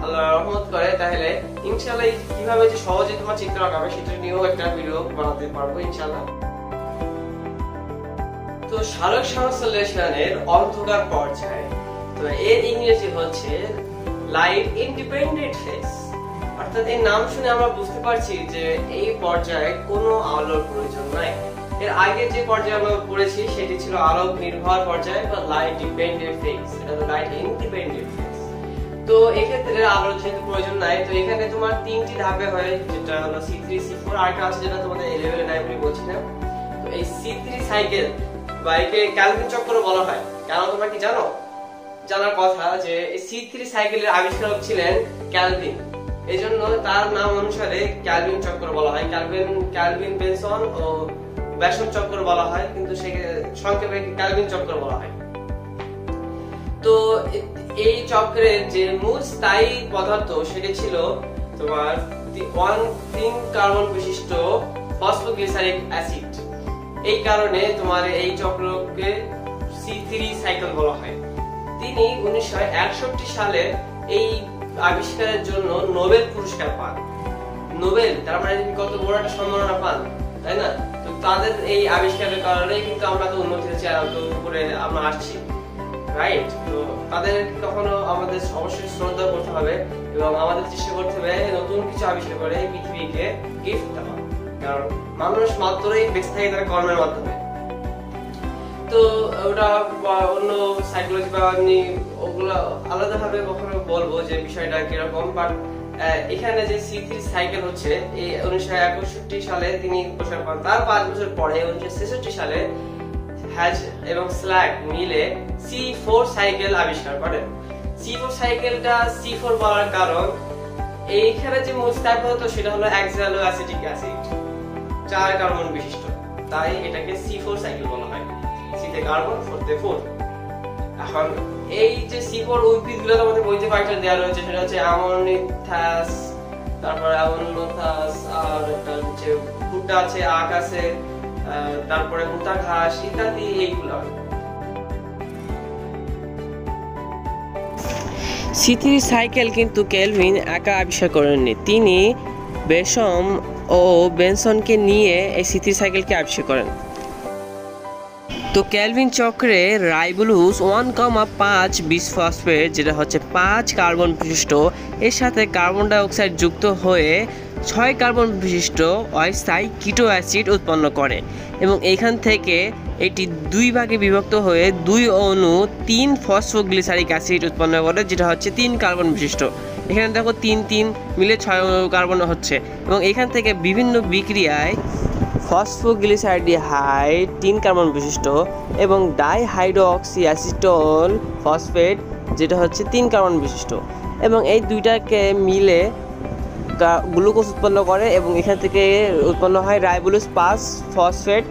আল্লাহ রহমত করে, তাহলে ইনশাআল্লাহ কিভাবে যে সহজে তোমার চিত্র আঁকাবে সেটা নিয়েও একটা ভিডিও বানাতে পারবো ইনশাআল্লাহ। তো সালোক সংশ্লেষণের অন্ধকার পর্যায়ে, তো এর ইংরেজি হচ্ছে লাইট ইন্ডিপেন্ডেন্ট ফেজ। অর্থাৎ এই নাম শুনে আমরা বুঝতে পারছি যে এই পর্যায়ে কোনো আলোর প্রয়োজন নাই। এর আগে যে পর্যায়ে আমরা পড়েছি সেটি ছিল আলোক নির্ভর পর্যায় বা লাইট ডিপেন্ডেন্ট ফেজ, এটা হলো লাইট ইন্ডিপেন্ডেন্ট ফেজ। তো এক্ষেত্রে আলোর যেহেতু প্রয়োজন নাই, তো এখানে তোমার তিনটি ধাপে হয়, যেটা হলো C3 C4, আরেকটা আছে যেটা তোমাদের এই লেভেলে নাই বলে বলছিলাম। তো এই C3 সাইকেল বা একে ক্যালভিন চক্র বলা হয়। কারণ তোমরা কি জানো, জানার কথা যে এই C3 সাইকেলের আবিষ্কারক ছিলেন ক্যালভিন, এজন্য তার নাম অনুসারে ক্যালভিন চক্র বলা হয়। ক্যালভিন বেনসন ও ব্যাসন চক্র বলা হয়, কিন্তু সেকে সংক্ষেপে ক্যালভিন চক্র বলা হয়। তো এই চক্রের যে মূল স্থায়ী পদার্থ সেটি ছিল তোমার 1,3 কার্বন বিশিষ্ট ফসফোগ্লিসারিক অ্যাসিড। এই কারণে তোমার এই চক্রকে C3 সাইকেল বলা হয়। তিনি 1961 সালে এই আবিষ্কারের জন্য নোবেল পুরস্কার পান। নোবেল, তার মানে কত বড় একটা সম্মাননা পান, তাই না? তো তাদের এই আবিষ্কারের কারণে কিন্তু আমরা তো উন্নতির চেহারা উপরে আমরা আসছি, রাইট? তো তাদের কখনো আমাদের অবশ্যই শ্রদ্ধা করতে হবে এবং আমাদের চেষ্টা করতে হবে নতুন কিছু আবিষ্কার করে এই পৃথিবীকে গিফট দেওয়া। কারণ মানুষ মাত্রই বেঁচে থাকে তার কর্মের মাধ্যমে। তো ওটা অন্য সাইকোলজি বা ওগুলো আলাদাভাবে কখনো বলবো যে বিষয়টা কিরকম, বাট এখানে যে C3 সাইকেল হচ্ছে এই 1961 সালে তিনি পুরস্কার পান। তার 5 বছর পরে 1966 সালে হ্যাজ এবং স্ল্যাগ মিলে C4 সাইকেল আবিষ্কার করেন। C4 সাইকেলটা C4 বলার কারণ এইখানে যে মূল স্থায়ী পদার্থ সেটা হলো অ্যাক্সালো অ্যাসিটিক অ্যাসিড, 4 কার্বন বিশিষ্ট, তাই এটাকে C4 সাইকেল বলা হয়। C তে কার্বন, 4 তে 4। এখন এই যে C4 উদ্ভিদগুলো আমাদের বইতে কয়েকটা দেওয়া রয়েছে, সেটা হচ্ছে অ্যামোনিথাস, তারপর অ্যামোনোথাস, আর একটা হচ্ছে ভুট্টা আছে, আখ আছে, তারপরে মুতা ঘাস ইত্যাদি। এইগুলো C3 সাইকেল কিন্তু কেলভিন একা আবিষ্কার করেননি, তিনি বেসম ও বেনসনকে নিয়ে এই C3 সাইকেলকে আবিষ্কার করেন। তো কেলভিন চক্রে রাইবোলুস 1,5 বিসফসফেট, যেটা হচ্ছে 5 কার্বন বিশিষ্ট, এর সাথে কার্বন ডাই অক্সাইড যুক্ত হয়ে 6 কার্বন বিশিষ্ট অস্থায়ী কিটো অ্যাসিড উৎপন্ন করে এবং এইখান থেকে এটি 2 ভাগে বিভক্ত হয়ে 2 অণু 3 ফসফোগ্লিসারিক অ্যাসিড উৎপন্ন করে, যেটা হচ্ছে 3 কার্বন বিশিষ্ট। এখানে দেখো 3 মিলে 6 কার্বন হচ্ছে এবং এখান থেকে বিভিন্ন বিক্রিয়ায় ফসফোগ্লিসাইডিহাইড 3 কার্বন বিশিষ্ট এবং ডাইহাইড্রোক্সি অ্যাসিটল ফসফেট, যেটা হচ্ছে 3 কার্বন বিশিষ্ট, এবং এই দুইটাকে মিলে গ্লুকোজ উৎপন্ন করে এবং এখান থেকে উৎপন্ন হয় রাইবোলোজ 5 ফসফেট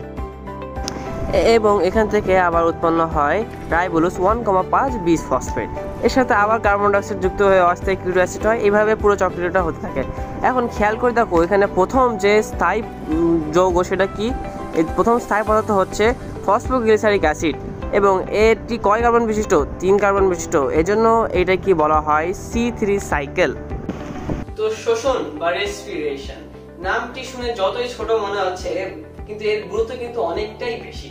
এবং এখান থেকে আবার উৎপন্ন হয় রাইবোলোজ 1,5 বিস ফসফেট। এর সাথে আবার কার্বন ডাইঅক্সাইড যুক্ত হয়ে অস্থায়ী কিটো অ্যাসিড হয়। এইভাবে পুরো চক্রটা হতে থাকে। এখন খেয়াল করে দেখো এখানে প্রথম যে স্থায়ী যৌগ সেটা কি? এই প্রথম স্থায়ী পদার্থ হচ্ছে ফসফোগ্লিসারিক অ্যাসিড এবং এটি কয় কার্বন বিশিষ্ট? 3 কার্বন বিশিষ্ট। এজন্য এটা কি বলা হয় C3 সাইকেল। তো শোষণ বা রেসপিরেশন নামটি শুনে যতই ছোট মনে হচ্ছে, কিন্তু এর গুরুত্ব কিন্তু অনেকটাই বেশি।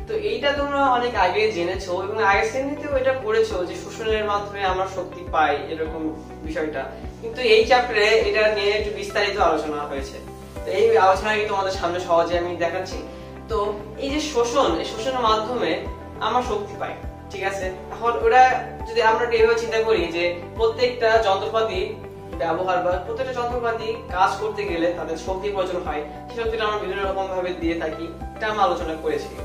তো এইটা তোমরা অনেক আগে জেনেছো এবং আগের শ্রেণীতেও এটা পড়েছো যে শোষণের মাধ্যমে আমরা শক্তি পাই, এরকম বিষয়টা। কিন্তু এই চ্যাপ্টারে এটা নিয়ে একটু বিস্তারিত আলোচনা হয়েছে। তো এই আলোচনাকে তোমাদের সামনে সহজে আমি দেখাচ্ছি। তো এই যে শোষণ, এই শোষণের মাধ্যমে আমরা শক্তি পাই, ঠিক আছে? এখন ওরা যদি আমরা এভাবে চিন্তা করি যে প্রত্যেকটা যন্ত্রপাতি ব্যবহার বা প্রত্যেকটা যন্ত্রপাতি কাজ করতে গেলে তাদের শক্তির প্রয়োজন হয়, সেই শক্তিটা আমরা বিভিন্ন রকম ভাবে দিয়ে থাকি, এটা আমরা আলোচনা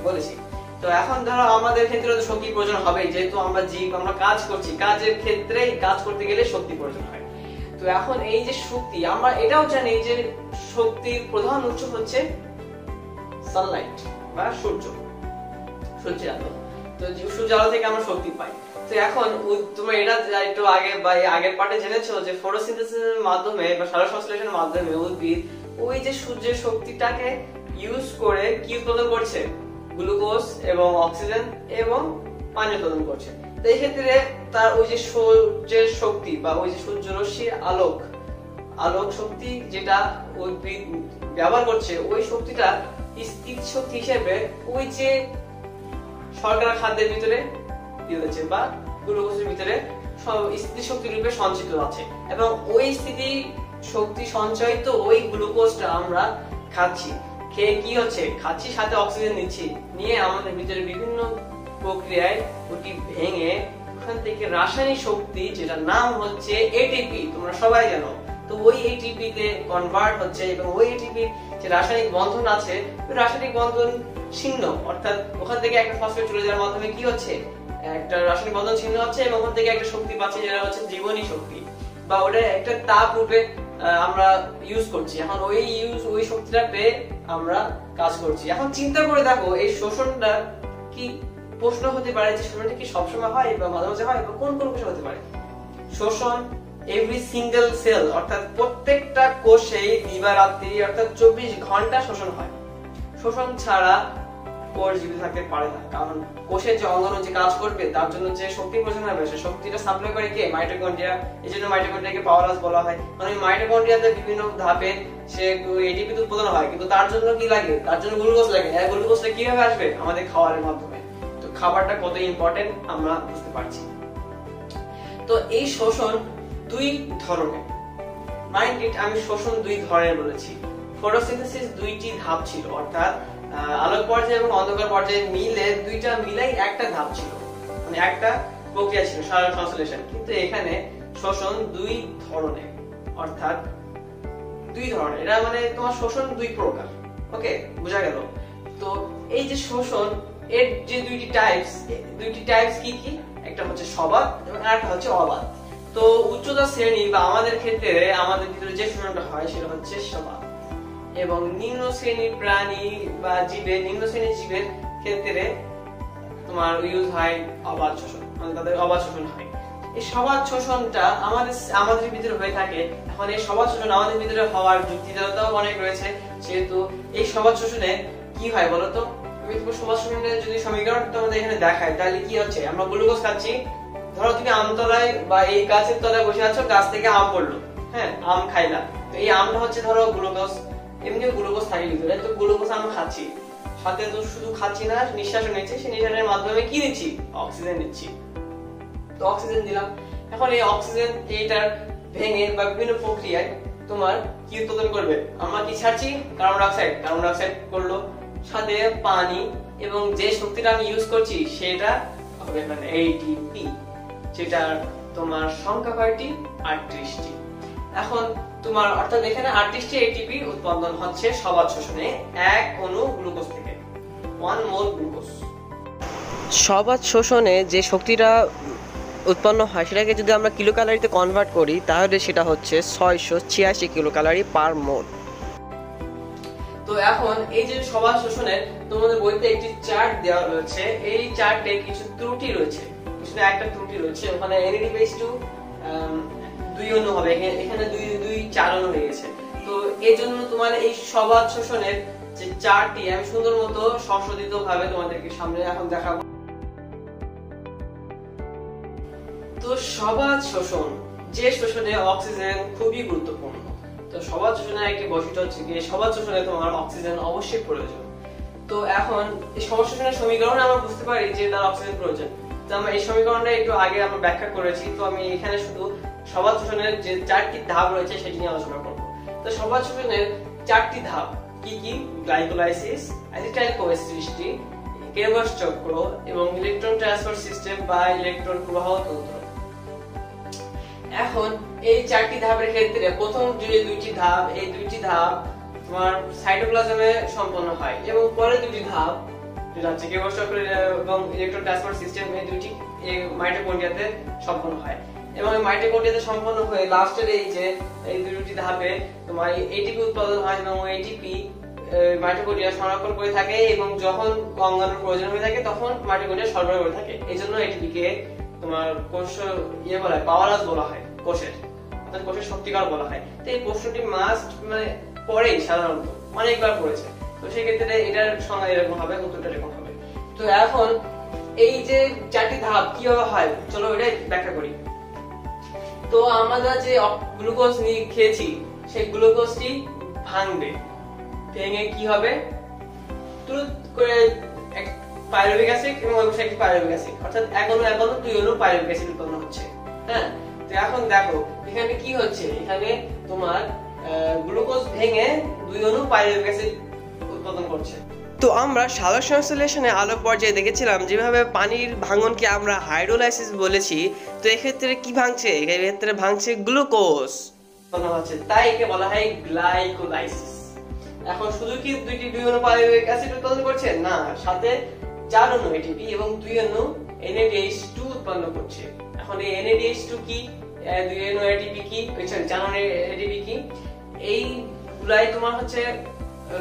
বলেছি। তো এখন ধরো আমাদের ক্ষেত্রে তো শক্তির প্রয়োজন হবে, যেহেতু আমরা জীব, আমরা কাজ করছি, কাজের ক্ষেত্রে কাজ করতে গেলে শক্তির প্রয়োজন হয়। তো এখন এই যে শক্তি, আমরা এটাও জানি যে শক্তির প্রধান উৎস হচ্ছে সানলাইট বা সূর্যের আলো। তো সূর্যের আলো থেকে আমরা শক্তি পাই। তো এখন তোমরা এটা একটু আগে বা আগের পার্টে জেনেছো যে ফটোসিনথেসিসের মাধ্যমে বা সালোকসংশ্লেষণের মাধ্যমে উদ্ভিদ ওই যে সূর্যের শক্তিটাকে ইউজ করে কি উৎপাদন করছে? গ্লুকোজ এবং অক্সিজেন এবং পানি উৎপাদন করছে। তো এই ক্ষেত্রে তার ওই যে সূর্যের শক্তি বা ওই যে সূর্যরশ্মির আলোক শক্তি যেটা উদ্ভিদ ব্যবহার করছে, ওই শক্তিটা স্থির শক্তি হিসেবে ওই যে শর্করা খাদ্যের ভিতরে দিয়েছে বা গ্লুকোজের ভিতরে স্থিতি শক্তি রূপে সঞ্চিত আছে এবং ওই স্থিতি শক্তি সঞ্চয়িত ওই গ্লুকোজটা আমরা খাচ্ছি। খেয়ে কি হচ্ছে? খাচ্ছি, সাথে অক্সিজেন নিচ্ছি, নিয়ে আমাদের ভিতরে বিভিন্ন প্রক্রিয়ায় ওটি ভেঙে ওখান থেকে রাসায়নিক শক্তি, যেটা নাম হচ্ছে এটিপি, তোমরা সবাই জানো। তো ওই এটিপি তে কনভার্ট হচ্ছে এবং ওই এটিপি যে রাসায়নিক বন্ধন আছে, ওই রাসায়নিক বন্ধন ছিন্ন, অর্থাৎ ওখান থেকে একটা ফসফেট চলে যাওয়ার মাধ্যমে কি হচ্ছে? একটা রাসায়নিক বন্ধন ছিন্ন হচ্ছে এবং ওখান থেকে একটা শক্তি পাচ্ছি, যেটা হচ্ছে জীবনী শক্তি বা ওটা একটা তাপ রূপে আমরা ইউজ করছি। এখন ওই শক্তিটা পেয়ে আমরা কাজ করছি। এখন চিন্তা করে দেখো এই শোষণটা কি, প্রশ্ন হতে পারে যে শোষণটা কি সবসময় হয় বা মাঝে মাঝে হয় বা কোন কোন কোষে হতে পারে? শোষণ এভরি সিঙ্গেল সেল, অর্থাৎ প্রত্যেকটা কোষেই দিবারাত্রি অর্থাৎ 24 ঘন্টা শোষণ হয়। শোষণ ছাড়া কোষ জীবিত থাকতে পারে না, কারণ কোষের যে অঙ্গাণু যে কাজ করবে তার জন্য যে শক্তি প্রয়োজন হবে, সেই শক্তিটা সাপ্লাই করে কে? মাইটোকন্ড্রিয়া। এই জন্য মাইটোকন্ড্রিয়াকে পাওয়ারহাউস বলা হয়। কারণ এই মাইটোকন্ড্রিয়াতে বিভিন্ন ধাপে সে এটিপি উৎপাদন হয়, কিন্তু তার জন্য কি লাগে? তার জন্য গ্লুকোজ লাগে। এই গ্লুকোজটা কিভাবে আসবে? আমাদের খাবারের মাধ্যমে। তো খাবারটা কত ইম্পর্টেন্ট আমরা বুঝতে পারছি। তো এই শোষণ 2 ধরনের। মাইন্ড ইট, আমি শোষণ 2 ধরনের বলেছি। ফটোসিনথেসিস 2টি ধাপ ছিল, অর্থাৎ আলোক পর্যায় এবং অন্ধকার পর্যায়ে মিলে দুইটা মিলাই একটা ধাপ ছিল, মানে একটা প্রক্রিয়া ছিল সালোকসংশ্লেষণ। কিন্তু এখানে শোষণ 2 ধরনের, অর্থাৎ 2 ধরনের। এটা মানে তোমার শোষণ 2 প্রকার। ওকে, বোঝা গেল? তো এই যে শোষণ, এর যে 2টি টাইপস কি কি? একটা হচ্ছে সবাত এবং আরেকটা হচ্ছে অবাত। তো উচ্চতর শ্রেণী বা আমাদের ক্ষেত্রে আমাদের ভিতরে যে শোষণটা হয় সেটা হচ্ছে সবাত, এবং নিম্ন শ্রেণীর প্রাণী বা নিম্ন শ্রেণীর জীবের ক্ষেত্রে তোমার ইউজ হয় অবাত শোষণ, মানে তাদের অবাত শোষণ হয়। এই সবাত শোষণটা আমাদের ভিতরে হয়ে থাকে। এখন এই সবাত শোষণ আমাদের ভিতরে হওয়ার যুক্তিযুক্ততাও অনেক রয়েছে, যেহেতু এই সবাত শোষণে কি হয় বলতো? আমি সবাত শোষণের যদি সমীকরণ তোমাদের এখানে দেখাই, তাহলে কি হচ্ছে? আমরা গ্লুকোজ খাচ্ছি, ধরো তুমি আমতলায় বা এই গাছের তলায় বসে আছো, গাছ থেকে আম পড়লো, হ্যাঁ, আম খাইলা। তো এই আমটা হচ্ছে ধরো গ্লুকোজ, এমনিও গ্লুকোজ থাকে ভিতরে। তো গ্লুকোজ আমরা খাচ্ছি, সাথে তো শুধু খাচ্ছি না, নিঃশ্বাসও নিচ্ছি। সেই নিঃশ্বাসের মাধ্যমে কি নিচ্ছি? অক্সিজেন নিচ্ছি। তো অক্সিজেন দিলাম। এখন এই অক্সিজেন এইটার ভেঙে বা বিভিন্ন প্রক্রিয়ায় তোমার কি উৎপাদন করবে? আমরা কি ছাড়ছি? কার্বন ডাই অক্সাইড করলো, সাথে পানি, এবং যে শক্তিটা আমি ইউজ করছি সেটা হবে মানে এটিপি, যেটা তোমার সংখ্যা কয়টি? 38টি। এখন তোমার অর্থাৎ এখানে 38টি এটিপি উৎপাদন হচ্ছে সবাত শোষণে এক অণু গ্লুকোজ থেকে, 1 মোল গ্লুকোজ। সবাত শোষণে যে শক্তিটা উৎপন্ন হয় সেটাকে যদি আমরা কিলো ক্যালোরিতে কনভার্ট করি তাহলে সেটা হচ্ছে 686 কিলো ক্যালোরি পার মোল। তো এখন এই যে সবাত শোষণের তোমাদের বইতে একটি চার্ট দেওয়া রয়েছে, এই চার্টে কিছু ত্রুটি রয়েছে, কিছু একটা ত্রুটি রয়েছে। ওখানে NAD+2 2 অণু হবে, এখানে 4 অণু হয়ে গেছে। তো এই জন্য তোমার এই সবাত শোষণের যে চার্টটি আমি সুন্দর মতো সংশোধিত ভাবে তোমাদেরকে সামনে এখন দেখাবো। তো সবাত শোষণ, যে শোষণে অক্সিজেন খুবই গুরুত্বপূর্ণ। তো সবাত শোষণের একটি বৈশিষ্ট্য হচ্ছে যে সবাত শোষণে তোমার অক্সিজেন অবশ্যই প্রয়োজন। তো এখন এই সবাত শোষণের সমীকরণে আমরা বুঝতে পারি যে তার অক্সিজেন প্রয়োজন। তো আমরা এই সমীকরণটা একটু আগে আমরা ব্যাখ্যা করেছি, তো আমি এখানে শুধু সবাত শোষণের যে 4টি ধাপ রয়েছে সেটি নিয়ে আলোচনা করব। তো সবাত শোষণের 4টি ধাপ কি কি? গ্লাইকোলাইসিস, অ্যাসিটাইল কোএস সৃষ্টি, ক্রেবস চক্র এবং ইলেকট্রন ট্রান্সফার সিস্টেম বা ইলেকট্রন প্রবাহ তন্ত্র। এখন এই 4টি ধাপের ক্ষেত্রে প্রথম যে 2টি ধাপ, এই 2টি ধাপ তোমার সাইটোপ্লাজমে সম্পন্ন হয়, এবং পরের 2টি ধাপ যেটা হচ্ছে ক্রেবস চক্র এবং ইলেকট্রন ট্রান্সফার সিস্টেম, এই দুটি মাইটোকন্ড্রিয়াতে সম্পন্ন হয়। এবং এই মাইটোকন্ড্রিয়াতে সম্পন্ন হয়ে লাস্টের এই যে এই 2টি ধাপে তোমার এটিপি উৎপাদন হয়, এবং এটিপি মাইটোকন্ড্রিয়া সংরক্ষণ করে থাকে, এবং যখন অঙ্গাণুর প্রয়োজন হয়ে থাকে তখন মাইটোকন্ড্রিয়া সরবরাহ করে থাকে। এইজন্য এটিপি কে তোমার কোষ বলা হয়, পাওয়ারহাউস বলা হয়, কোষের অর্থাৎ কোষের শক্তিকার বলা হয়। তো এই প্রশ্নটি মাস্ট মানে পড়েই সাধারণত অনেকবার পড়েছে। তো সেই ক্ষেত্রে এটার সংজ্ঞা এরকম হবে, উত্তরটা এরকম হবে। তো এখন এই যে 4টি ধাপ কিভাবে হয় চলো এটা ব্যাখ্যা করি। তো আমরা যে গ্লুকোজ নিয়ে খেয়েছি সেই গ্লুকোজটি ভাঙবে, ভেঙে কি হবে? তুরুত করে পাইরুভিক অ্যাসিড এবং অবশ্যই একটি পাইরুভিক অ্যাসিড, অর্থাৎ এক অণু 2 অণু পাইরুভিক অ্যাসিড উৎপন্ন হচ্ছে। হ্যাঁ, তো এখন দেখো এখানে কি হচ্ছে, এখানে তোমার গ্লুকোজ ভেঙে 2 অণু পাইরুভিক অ্যাসিড উৎপাদন করছে। তো আমরা সালোক সংশ্লেষণে আলো পর্যায়ে দেখেছিলাম যেভাবে পানির ভাঙনকে আমরা হাইড্রোলাইসিস বলেছি। তো এক্ষেত্রে কি ভাঙছে? এক্ষেত্রে ভাঙছে গ্লুকোজ উৎপন্ন হচ্ছে, তাই একে বলা হয় গ্লাইকোলাইসিস। এখন শুধু কি 2 অণু পাইরুভিক অ্যাসিড উৎপন্ন করছে? না, সাথে 4 অণু এটিপি এবং 2 অণু NADH2 উৎপন্ন করছে। এখন এই NADH2 কি, 2 অণু এটিপি কি, 4 অণু এটিপি কি, এই গুলাই তোমার হচ্ছে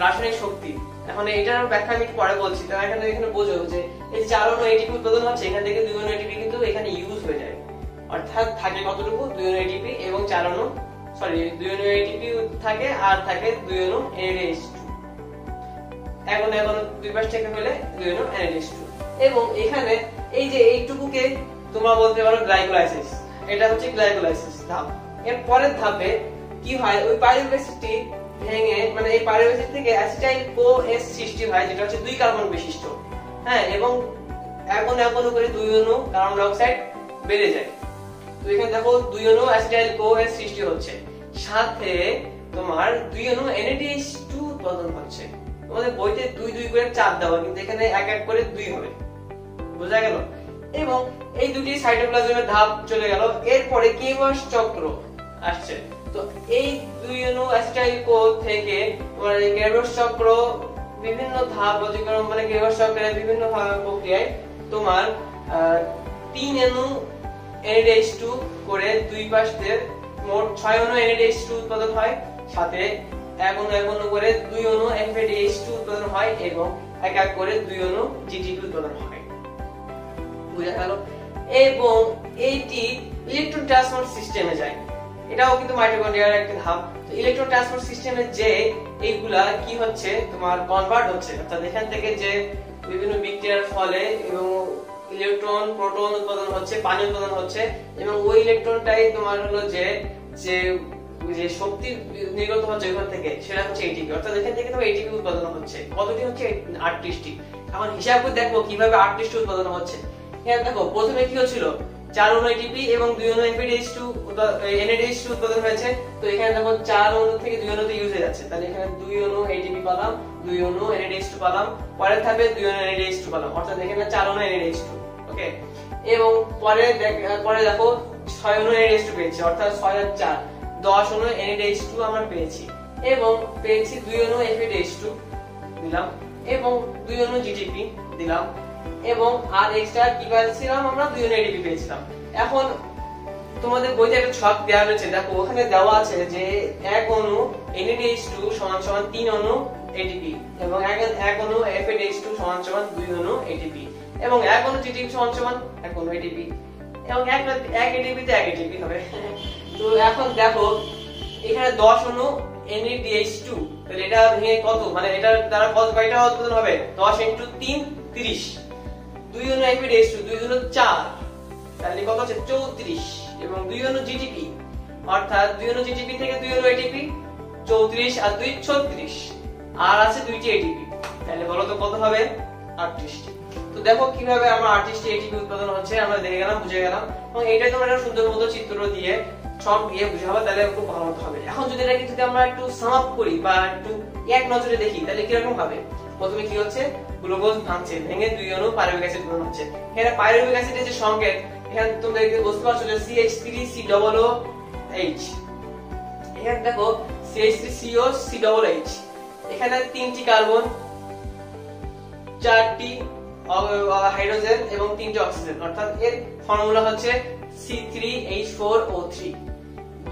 রাসায়নিক শক্তি। এখন এটার ব্যাখ্যা আমি পরে বলছি। তো এখানে বোঝো যে এই 4 অণু এটিপি উৎপাদন হচ্ছে, এখান থেকে 2 অণু এটিপি কিন্তু এখানে ইউজ হয়ে যায়, অর্থাৎ থাকে কতটুকু? 2 অণু এটিপি এবং 2 অণু এটিপি থাকে, আর থাকে 2 অণু NADH2। এখন দুই পাশ থেকে হলে 2 অণু NADH2। এবং এখানে এই যে এইটুকুকে তোমরা বলতে পারো গ্লাইকোলাইসিস, এটা হচ্ছে গ্লাইকোলাইসিস ধাপ। এর পরের ধাপে কি হয়? ওই পাইরুভিক অ্যাসিডটি ভেঙে মানে এই পাইরুভিক অ্যাসিড থেকে অ্যাসিটাইল কোএস সৃষ্টি হয়, যেটা হচ্ছে 2 কার্বন বিশিষ্ট। হ্যাঁ, এবং এক অণু করে 2 অণু কার্বন ডাই অক্সাইড বেড়ে যায়। তো এখানে দেখো 2 অণু অ্যাসিটাইল কোএস সৃষ্টি হচ্ছে, সাথে তোমার 2 অণু NADH2 উৎপাদন হচ্ছে। তোমাদের বইতে 2 করে 4 দেওয়া, কিন্তু এখানে 1 করে 2 হবে, বোঝা গেল? এবং এই দুটি সাইটোপ্লাজমের ধাপ চলে গেল। এরপরে ক্রেবস চক্র আসছে। তো এই 2 অণু অ্যাসিটাইল কো থেকে তোমার এই ক্রেবস চক্র বিভিন্ন ধাপ অতিক্রম মানে ক্রেবস চক্রের বিভিন্ন প্রক্রিয়ায় তোমার 3 অণু NADH2 করে দুই পাশ দিয়ে মোট 6 অণু NADH2 উৎপাদন হয়, সাথে এক অণু করে 2 অণু NADH2 উৎপাদন হয়, এবং এক করে 2 অণু GTP উৎপাদন হয়। বুঝা গেল? এবং এইটি ইলেকট্রন ট্রান্সপোর্ট সিস্টেমে যায়, এটাও কিন্তু মাইটোকন্ড্রিয়ার একটা ধাপ। তো ইলেকট্রন ট্রান্সপোর্ট সিস্টেমে যে এইগুলা কি হচ্ছে তোমার কনভার্ট হচ্ছে, অর্থাৎ এখান থেকে যে বিভিন্ন বিক্রিয়ার ফলে এবং ইলেকট্রন প্রোটন উৎপাদন হচ্ছে, পানি উৎপাদন হচ্ছে, এবং ওই ইলেকট্রনটাই তোমার হলো যে শক্তি নির্গত হচ্ছে ওখান থেকে, সেটা হচ্ছে এটিপি। অর্থাৎ এখান থেকে তোমার এটিপি উৎপাদন হচ্ছে। কতটি হচ্ছে? 38টি। এখন হিসাব করে দেখো কিভাবে 38টি উৎপাদন হচ্ছে। হ্যাঁ, দেখো প্রথমে কি হচ্ছিল? 4 অণু এটিপি এবং 2 অণু NADH2 উৎপাদন হয়েছে। তো এখানে দেখো 4 অণু থেকে 2 অণুতে ইউজ হয়ে যাচ্ছে, তাহলে এখানে 2 অণু এটিপি পেলাম, 2 অণু NADH2 পেলাম, পরের ধাপে 2 অণু NADH2 পেলাম, অর্থাৎ এখানে 4 অণু NADH2। ওকে, এবং পরে দেখো 6 অণু NADH2 পেয়েছি, অর্থাৎ 6 আর 4 10 অণু NADH2 আমরা পেয়েছি, এবং পেয়েছি 2 অণু FADH2 দিলাম, এবং 2 অণু GTP দিলাম, এবং আর এক্সট্রা কি পেয়েছিলাম আমরা 2 অণু ATP পেয়েছিলাম। এখন তোমাদের বইতে একটা ছক দেওয়া রয়েছে, দেখো ওখানে দেওয়া আছে যে 1 অণু NADH2 সমান সমান 3 অণু ATP, এবং 1 অণু FADH2 সমান সমান 2 অণু ATP, এবং 1 অণু GTP সমান সমান 1 অণু ATP, এবং 1 ATP তে 1 ATP হবে। তো এখন দেখো এখানে 10 অণু NADH2, তাহলে এটা ভেঙে কত, মানে এটা দ্বারা কত কয়টা উৎপাদন হবে, 10 * 3 30, 2 অণু FADH2 2 অণু 4, তাহলে কত হচ্ছে 34, এবং 2 অণু GTP, অর্থাৎ 2 অণু GTP থেকে 2 অণু ATP 34 আর 2 36, আর আছে 2টি ATP, তাহলে বলো তো কত হবে, 38টি। তো দেখো কিভাবে আমরা 38টি ATP উৎপাদন হচ্ছে আমরা দেখে গেলাম, বুঝে গেলাম, এবং এইটাই তোমরা একটা সুন্দর মতো চিত্র দিয়ে ছক দিয়ে বুঝাবো, তাহলে খুব ভালো হবে। এখন যদি এটাকে যদি আমরা একটু সাম আপ করি বা একটু এক নজরে দেখি, তাহলে কি রকম হবে। প্রথমে কি হচ্ছে, গ্লুকোজ ভাঙছে, ভেঙে 2 অণু পাইরুভিক অ্যাসিড উৎপন্ন হচ্ছে। এখানে পাইরুভিক অ্যাসিডের যে সংকেত, এখানে তোমরা দেখতে বুঝতে পারছো যে CH3COOH, এখানে দেখো CH3COCOH, এখানে 3টি কার্বন, 4টি হাইড্রোজেন এবং 3টি অক্সিজেন, অর্থাৎ এর ফর্মুলা হচ্ছে C3H4O3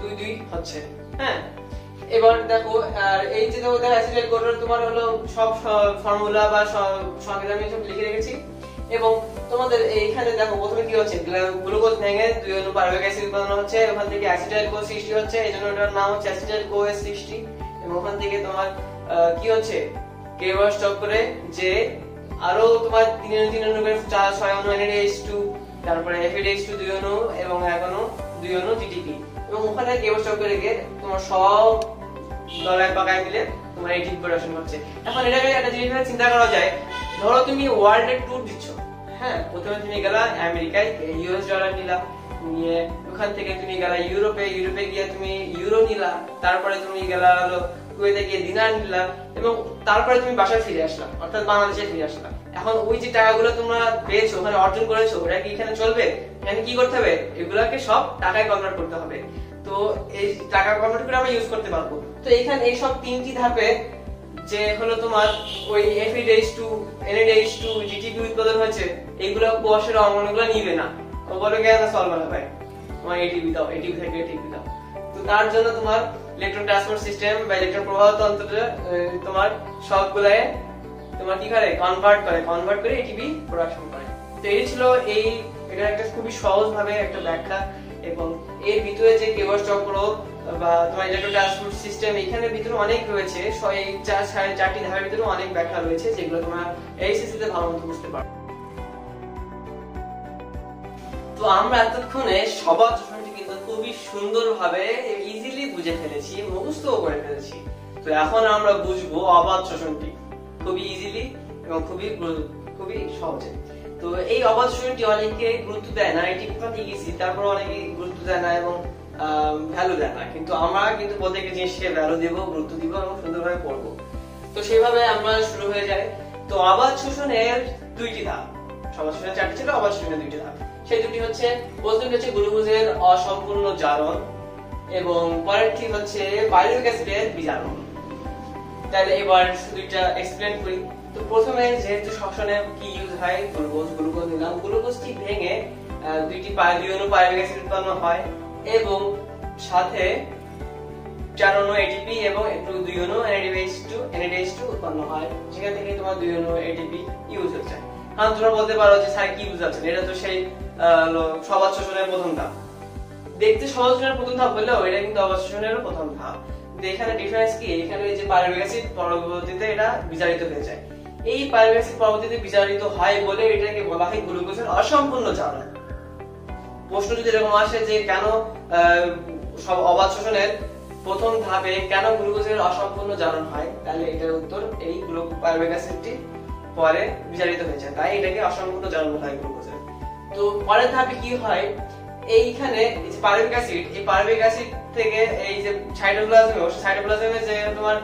2 হচ্ছে। হ্যাঁ, এবার দেখো এই যে তোমাদের অ্যাসিটাইল কোডের তোমার হলো সব ফর্মুলা বা সংকেত আমি সব লিখে রেখেছি, এবং তোমাদের এইখানে দেখো প্রথমে কি হচ্ছে, গ্লুকোজ ভেঙে 2 অণু পাইরুভিক অ্যাসিড উৎপন্ন হচ্ছে, ওখান থেকে অ্যাসিটাইল কো সৃষ্টি হচ্ছে, এজন্য এটার নাম হচ্ছে অ্যাসিটাইল কোএস সৃষ্টি, এবং ওখান থেকে তোমার কি হচ্ছে, কেবল চক্রে যে আরো তোমার 3 অণু করে 6 অণু NADH2, তারপরে FADH2 2 অণু, এবং 1 অণু 2 অণু GTP, এবং ওখানে কেবল চক্রে রেখে তোমার সব দলায় পাকায় মিলে তোমার ATP প্রোডাকশন হচ্ছে। এখন এটাকে একটা জিনিস চিন্তা করা যায়, ধরো তুমি ওয়ার্ল্ডের ট্যুর দিচ্ছ, হ্যাঁ, প্রথমে তুমি গেলা আমেরিকায়, $US নিলা, নিয়ে ওখান থেকে তুমি গেলা ইউরোপে গিয়ে তুমি ইউরো নিলা, তারপরে তুমি গেলা হলো কুয়েতে গিয়ে দিনার নিলা, এবং তারপরে তুমি বাসায় ফিরে আসলা, অর্থাৎ বাংলাদেশে ফিরে আসলা। এখন ওই যে টাকাগুলো তোমরা পেয়েছো, ওখানে অর্জন করেছো, ওটা কি এখানে চলবে? এখানে কি করতে হবে, এগুলাকে সব টাকায় কনভার্ট করতে হবে। তো এই টাকা কনভার্ট করে আমরা ইউজ করতে পারবো। তো এখানে এই সব 3টি ধাপে যে হলো তোমার ওই FADH2 NADH2 GTP উৎপাদন হয়েছে, এইগুলো কোষের অঙ্গনগুলো নিবে না, ও বলে কেন সলভ হবে, তোমার ATP দাও, ATP থেকে ATP দাও। তো তার জন্য তোমার ইলেকট্রন ট্রান্সপোর্ট সিস্টেম বা ইলেকট্রন প্রবাহ তন্ত্রে তোমার সবগুলাই তোমার কি করে, কনভার্ট করে ATP প্রোডাকশন করে। তো এই ছিল এটা একটা খুবই সহজ ভাবে একটা ব্যাখ্যা, এবং এর ভিতরে যে কেবল চক্র বা তোমার ইলেকট্রন ট্রান্সপোর্ট সিস্টেম, এখানে ভিতরে অনেক রয়েছে, এই 4.5টি ধাপের ভিতরে অনেক ব্যাখ্যা রয়েছে, যেগুলো তোমরা এইচএসসি তে ভালো মতো বুঝতে পারবে। তো আমরা এতক্ষণে সবার শোষণটি কিন্তু খুবই সুন্দরভাবে ইজিলি বুঝে ফেলেছি, মুখস্থও করে ফেলেছি। তো এখন আমরা বুঝবো অবাধ শোষণটি খুবই ইজিলি এবং খুবই সহজে। তো এই অবাধ শোষণটি অনেকে গুরুত্ব দেয় না, এটি কোথা থেকে গেছি, তারপর অনেকে গুরুত্ব দেয় না এবং ভ্যালু দেয় না, কিন্তু আমরা কিন্তু প্রত্যেকটা জিনিসকে ভ্যালু দিব, গুরুত্ব দিব এবং সুন্দরভাবে পড়বো। তো সেইভাবে আমরা শুরু হয়ে যায়। তো অবাধ শোষণের 2টি ধাপ, সমাজ শোষণের 4টি ছিল, অবাধ শোষণের 2টি ধাপ। সেই দুটি হচ্ছে, প্রথমটি হচ্ছে গ্লুকোজের অসম্পূর্ণ জারণ, এবং পরেরটি হচ্ছে পাইরুভিক অ্যাসিডের বিজারণ। তাহলে এবার দুইটা এক্সপ্লেন করি। তো প্রথমে যেহেতু শ্বসনে কি ইউজ হয়, গ্লুকোজ নিলাম, গ্লুকোজটি ভেঙে 2 অণু পাইরুভিক অ্যাসিড উৎপন্ন হয়, এবং সাথে 4 অণু ATP এবং 2 অণু NADH2 উৎপন্ন হয়, যেখান থেকে তোমার 2 অণু ATP ইউজ হচ্ছে। কারণ তোমরা বলতে পারো যে স্যার কি বুঝাচ্ছেন, এটা তো সেই সবাদ শোষণের প্রথম ধাপ। দেখতে সবাদ শোষণের প্রথম ধাপ হলেও এটা কিন্তু অবাধ শোষণের প্রথম ধাপ। এখানে ডিফারেন্স কি, এখানে এই যে পাইরুভিক অ্যাসিড পরবর্তীতে এটা বিজারিত হয়ে যায়। এই পাইরুভিক অ্যাসিড পরবর্তীতে বিজারিত হয় বলে এটাকে বলা হয় গ্লুকোজের অসম্পূর্ণ জারণ। প্রশ্ন যদি এরকম আসে যে কেন সব অবাধ শোষণের প্রথম ধাপে কেন গ্লুকোজের অসম্পূর্ণ জারণ হয়, তাহলে এটার উত্তর এই পাইরুভিক অ্যাসিডটি পরে বিজারিত হয়ে যায়, তাই এটাকে অসম্পূর্ণ জারণ বলা হয় গ্লুকোজের। তো পরের ধাপে কি হয়, এইখানে এই যে পারভিক অ্যাসিড, এই পারভিক অ্যাসিড থেকে এই যে সাইটোপ্লাজমে যে তোমার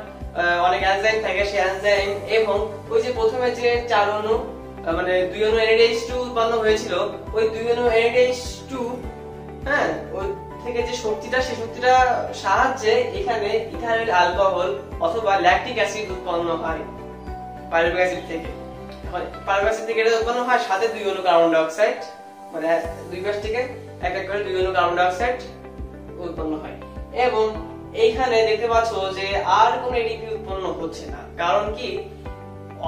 অনেক এনজাইম থাকে, সেই এনজাইম এবং ওই যে প্রথমে যে 4 অণু মানে 2 অণু NADH2 উৎপন্ন হয়েছিল, ওই 2 অণু NADH2 হ্যাঁ ওই থেকে যে শক্তিটা, সেই শক্তিটা সাহায্যে এখানে ইথাইল অ্যালকোহল অথবা ল্যাকটিক অ্যাসিড উৎপন্ন হয় পাইরুভিক অ্যাসিড থেকে। এখন পাইরুভিক অ্যাসিড থেকে এটা উৎপন্ন হয়, সাথে 2 অণু কার্বন ডাই অক্সাইড, মানে দুই পাশ থেকে এক এক করে 2 অণু কার্বন ডাই অক্সাইড উৎপন্ন হয়। এবং এইখানে দেখতে পাচ্ছ যে আর কোনো এটিপি উৎপন্ন হচ্ছে না। কারণ কি?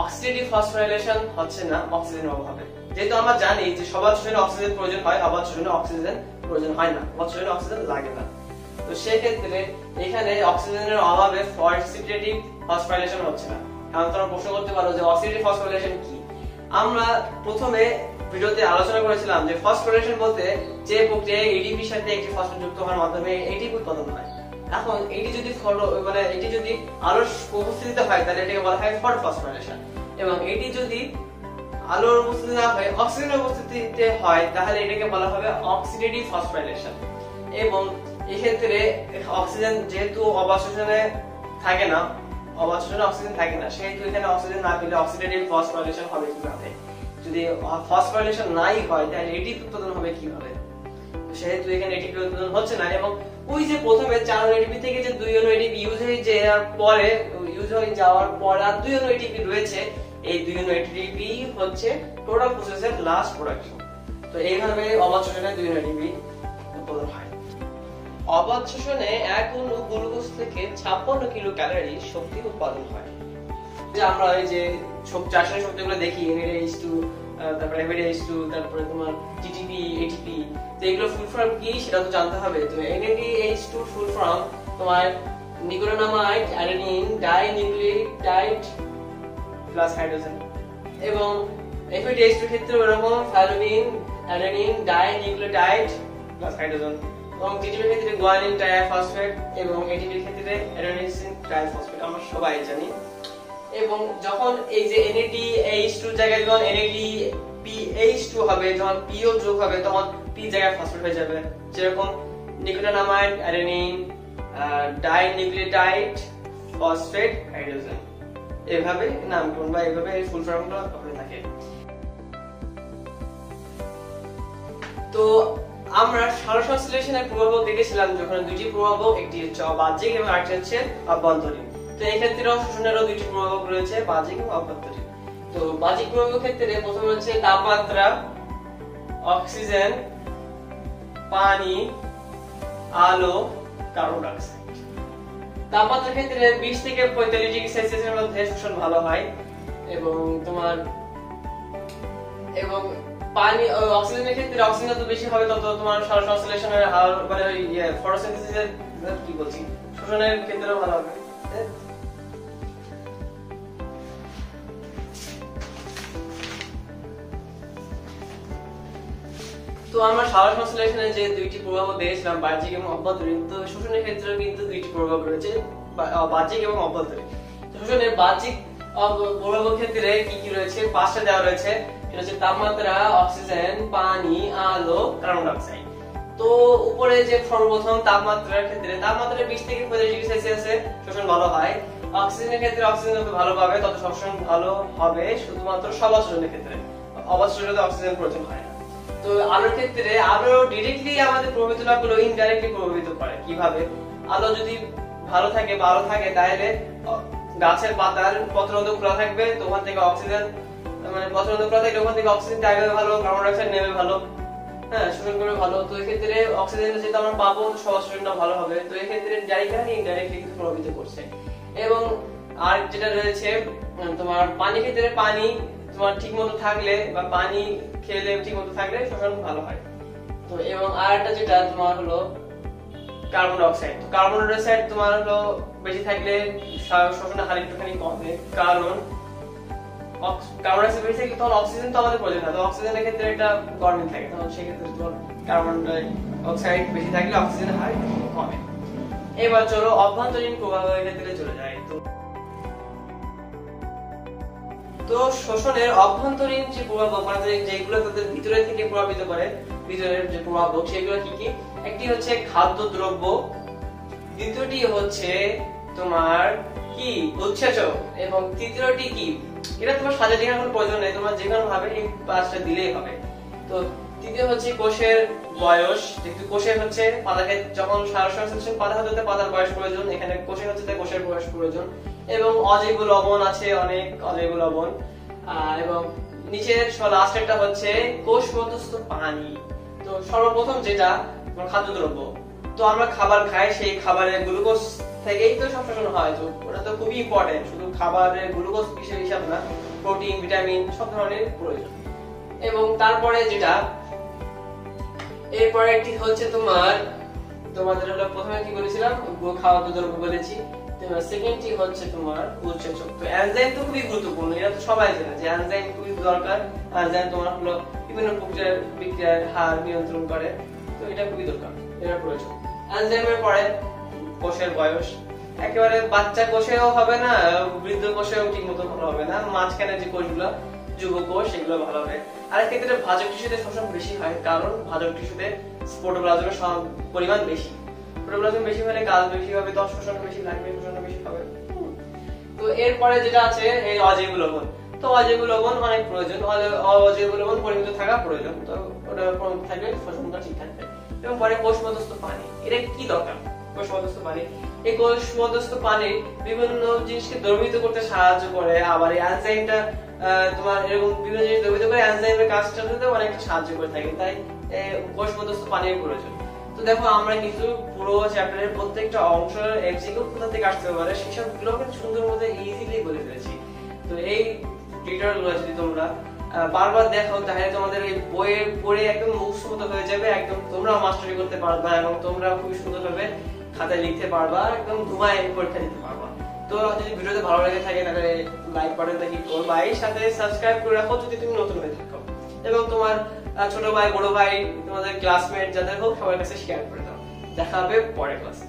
অক্সিডেটিভ ফসফোরাইলেশন হচ্ছে না অক্সিজেনের অভাবে। যেহেতু আমরা জানি যে সবার শরীরে অক্সিজেন প্রয়োজন হয়, আবার শরীরে অক্সিজেন প্রয়োজন হয় না, আবার শরীরে অক্সিজেন লাগে না। তো সেই ক্ষেত্রে এখানে অক্সিজেনের অভাবে অক্সিডেটিভ ফসফোরাইলেশন হচ্ছে না। কারণ তোমরা প্রশ্ন করতে পারো যে অক্সিডেটিভ ফসফোরাইলেশন কি? আমরা প্রথমে ভিডিওতে আলোচনা করেছিলাম যে ফসফোরাইলেশন বলতে যে প্রক্রিয়ায় এডিপির সাথে একটি ফসফেট যুক্ত হওয়ার মাধ্যমে এটিপি উৎপাদন হয়। এখন এটি যদি মানে এটি যদি আলোর উপস্থিতিতে হয় তাহলে এটাকে বলা হয় ফটোফসফোরাইলেশন, এবং এটি যদি আলোর উপস্থিতি না হয়, অক্সিজেনের উপস্থিতিতে হয়, তাহলে এটাকে বলা হবে অক্সিডেটিভ ফসফোরাইলেশন। এবং এই ক্ষেত্রে অক্সিজেন যেহেতু অবশোষণে থাকে না, অবশোষণে অক্সিজেন থাকে না, সেহেতু এখানে অক্সিজেন না পেলে অক্সিডেটিভ ফসফোরাইলেশন হবে কিভাবে? যদি ফসফোরাইলেশন নাই হয় তাহলে এটিপি উৎপাদন হবে কিভাবে? সেহেতু এখানে এটিপি উৎপাদন হচ্ছে না। এবং ওই যে প্রথমে 4 অণু এটিপি থেকে যে 2 অণু এটিপি ইউজ হয়ে যাওয়ার পরে আর 2 অণু এটিপি রয়েছে, এই 2 অণু এটিপি হচ্ছে টোটাল প্রসেসের লাস্ট প্রোডাকশন। তো এইভাবে অবাধ শোষণে 2 অণু এটিপি উৎপাদন হয়। অবাধ শোষণে 1 অণু গ্লুকোজ থেকে 56 কিলো ক্যালোরি শক্তি উৎপাদন হয়। যে আমরা এই যে রাসায়নিক শক্তিগুলো দেখি, NADH2, তারপরে NADH2, তারপরে তোমার TTP, ATP, তো এগুলো ফুল ফর্ম কি সেটা তো জানতে হবে। তো NADH2 ফুল ফর্ম তোমার nicotinamide adenine dinucleotide plus hydrogen, এবং FADH2 এর ক্ষেত্রে এরকম থায়োলিন অ্যাডেনিন ডাইনিউক্লিওটাইড প্লাস হাইড্রোজেন, এবং TTP এর ক্ষেত্রে গুয়ানিন ট্রাইফসফেট, এবং ATP এর ক্ষেত্রে অ্যাডেনোসিন ট্রাইফসফেট, আমরা সবাই জানি। এবং যখন এই যে NADH2 জায়গায় যখন NADPH2 হবে, যখন PO যোগ হবে, তখন P জায়গায় ফসফেট হয়ে যাবে। যেরকম nicotinamide adenine dinucleotide phosphate hydrogen, এভাবে নামকরণ বা এভাবে এই ফুল ফর্মগুলো হয়ে থাকে। তো আমরা সালোকসংশ্লেষণের প্রভাব দেখেছিলাম, যখন দুইটি প্রভাব, একটি হচ্ছে বাহ্যিক এবং আরেকটি হচ্ছে অভ্যন্তরীণ। তো এই ক্ষেত্রেও শোষণেরও দুইটি প্রভাব রয়েছে, বাহ্যিক এবং অভ্যন্তরীণ। তো বাহ্যিক প্রভাবের ক্ষেত্রে প্রথমে হচ্ছে তাপমাত্রা, অক্সিজেন, পানি, আলো, কার্বন ডাই অক্সাইড। তাপমাত্রার ক্ষেত্রে 20 থেকে 45 ডিগ্রি সেলসিয়াসের মধ্যে শোষণ ভালো হয়, এবং তোমার এবং পানি অক্সিজেনের ক্ষেত্রে অক্সিজেন যত বেশি হবে তত তোমার সালোকসংশ্লেষণের হার মানে ফটোসিনথেসিসের কি বলছি শোষণের ক্ষেত্রেও ভালো হবে। তো আমরা সালোকসংশ্লেষণের যে দুইটি প্রভাব দেখেছিলাম, বাহ্যিক এবং অভ্যন্তরীণ, তো শোষণের ক্ষেত্রেও কিন্তু দুইটি প্রভাব রয়েছে, বাহ্যিক এবং অভ্যন্তরীণ। শোষণের বাহ্যিক প্রভাবের ক্ষেত্রে কি কি রয়েছে? 5টা দেওয়া রয়েছে। এটা হচ্ছে তাপমাত্রা, অক্সিজেন, পানি, আলো, কার্বন ডাই অক্সাইড। তো উপরে যে সর্বপ্রথম তাপমাত্রার ক্ষেত্রে তাপমাত্রা 20 থেকে 45 ডিগ্রি সেলসিয়াসে শোষণ ভালো হয়। অক্সিজেনের ক্ষেত্রে অক্সিজেন যত ভালো পাবে তত শোষণ ভালো হবে, শুধুমাত্র সবাদ শোষণের ক্ষেত্রে। অবাধ শোষণে অক্সিজেন প্রয়োজন হয় না। তো আলোর ক্ষেত্রে আলো ডিরেক্টলি আমাদের প্রভাবিত না করলেও ইনডাইরেক্টলি প্রভাবিত করে। কিভাবে? আলো যদি ভালো থাকে তাহলে গাছের পাতার পত্ররন্ধ্র খোলা থাকবে, তো ওখান থেকে অক্সিজেন মানে পত্ররন্ধ্র খোলা থাকলে ওখান থেকে অক্সিজেন যাবে ভালো, কার্বন ডাই অক্সাইড নেবে ভালো, হ্যাঁ শোষণ করবে ভালো। তো এই ক্ষেত্রে অক্সিজেন যেটা আমরা পাবো সবার শোষণটা ভালো হবে। তো এই ক্ষেত্রে ডাইরেক্টলি ইনডাইরেক্টলি কিন্তু প্রভাবিত করছে। এবং আর যেটা রয়েছে তোমার পানি ক্ষেত্রে, পানি তোমার ঠিকমতো থাকলে বা পানি খেলে ঠিকমতো থাকলে শোষণ ভালো হয়। তো এবং আরেকটা যেটা তোমার হলো কার্বন ডাই অক্সাইড। তো কার্বন ডাই অক্সাইড তোমার হলো বেশি থাকলে শোষণের হার একটুখানি কমে, কারণ কার্বন ডাই অক্সাইড বেশি থাকলে তখন অক্সিজেন তো আমাদের প্রয়োজন না। তো অক্সিজেনের ক্ষেত্রে এটা গরমিল থাকে, তখন সেক্ষেত্রে তোমার কার্বন ডাই অক্সাইড বেশি থাকলে অক্সিজেনের হার একটু কমে। এবার চলো অভ্যন্তরীণ প্রভাবের ক্ষেত্রে চলে যায়। তো তো শোষণের অভ্যন্তরীণ যে প্রভাব মানে যেগুলো তাদের ভিতরে থেকে প্রভাবিত করে, ভিতরের যে প্রভাব সেগুলো কি কি? একটি হচ্ছে খাদ্যদ্রব্য, দ্বিতীয়টি হচ্ছে তোমার কি উৎসেচক, এবং তৃতীয়টি কি, এটা তোমার সাজা লেখার কোনো প্রয়োজন নেই, তোমার যে কোনো ভাবে এই পাঁচটা দিলেই হবে। তো তৃতীয় হচ্ছে কোষের বয়স, যেহেতু কোষের হচ্ছে পাতাকে যখন সালোকসংশ্লেষণ পাতা হতে পাতার বয়স প্রয়োজন, এখানে কোষের হচ্ছে তাই কোষের বয়স প্রয়োজন, এবং অজৈব লবণ আছে অনেক অজৈব লবণ, এবং নিচের লাস্টেরটা হচ্ছে কোষ মধ্যস্থ পানি। তো সর্বপ্রথম যেটা খাদ্যদ্রব্য, তো আমরা খাবার খাই, সেই খাবারের গ্লুকোজ থেকেই তো সব শোষণ হয়, তো ওটা তো খুবই ইম্পর্টেন্ট, শুধু খাবারের গ্লুকোজ হিসাব না, প্রোটিন ভিটামিন সব ধরনের প্রয়োজন। এবং তারপরে যেটা এরপরে একটি হচ্ছে তোমাদের হলো প্রথমে কি বলেছিলাম খাদ্যদ্রব্য বলেছি, সেকেন্ডটি হচ্ছে তোমার উৎসেচক। তো এনজাইম তো খুবই গুরুত্বপূর্ণ, এটা তো সবাই জানে যে এনজাইম খুবই দরকার। এনজাইম তোমার হলো বিভিন্ন বিক্রিয়ার হার নিয়ন্ত্রণ করে, তো এটা খুবই দরকার, এটা প্রয়োজন। এনজাইমের পরে কোষের বয়স, একেবারে বাচ্চা কোষেও হবে না, বৃদ্ধ কোষেও ঠিক মতো ভালো হবে না, মাঝখানে যে কোষগুলো যুব কোষ সেগুলো ভালো হবে। আর ক্ষেত্রে ভাজক টিস্যুতে শোষণ বেশি হয়, কারণ ভাজক টিস্যুতে প্রোটোপ্লাজমের পরিমাণ বেশি, প্রোটোপ্লাজম বেশি হলে কাজ বেশি হবে, তো শোষণ বেশি লাগবে, শোষণ বেশি হবে। তো এরপরে যেটা আছে এই অজৈব লবণ, তো অজৈব লবণ অনেক প্রয়োজন, অজৈব লবণ পরিমিত থাকা প্রয়োজন, তো ওটা পরিমিত থাকলে শোষণটা ঠিক থাকবে। এবং পরে কোষ মধ্যস্থ পানি, এটা কি দরকার? কোষ মধ্যস্থ পানি, এই কোষ মধ্যস্থ পানি বিভিন্ন জিনিসকে দ্রবীভূত করতে সাহায্য করে, আবার এই এনজাইমটা তোমার এরকম বিভিন্ন জিনিস দ্রবীভূত করে এনজাইমের কাজটাতে অনেকটা সাহায্য করে থাকে, তাই কোষ মধ্যস্থ পানির প্রয়োজন। তো দেখো আমরা কিন্তু পুরো চ্যাপ্টারের প্রত্যেকটা অংশ এমসিকিউ কোথা থেকে আসতে পারে সেসব গুলো কিন্তু সুন্দর মতো ইজিলি বলে ফেলেছি। তো এই টিউটোরিয়ালগুলো যদি তোমরা বারবার দেখো তাহলে তোমাদের এই বইয়ের পড়ে একদম মুখস্থ মতো হয়ে যাবে, একদম তোমরাও মাস্টারি করতে পারবা, এবং তোমরা খুব সুন্দরভাবে খাতায় লিখতে পারবা, একদম ধুমায় পরীক্ষা দিতে পারবা। তো যদি ভিডিওতে ভালো লেগে থাকে তাহলে লাইক বাটনটা ক্লিক করবা, এর সাথে সাবস্ক্রাইব করে রাখো যদি তুমি নতুন হয়ে থাকো, এবং তোমার ছোট ভাই বড় ভাই তোমাদের ক্লাসমেট যাদের হোক সবার কাছে শেয়ার করে দাও। দেখা হবে পরের ক্লাসে।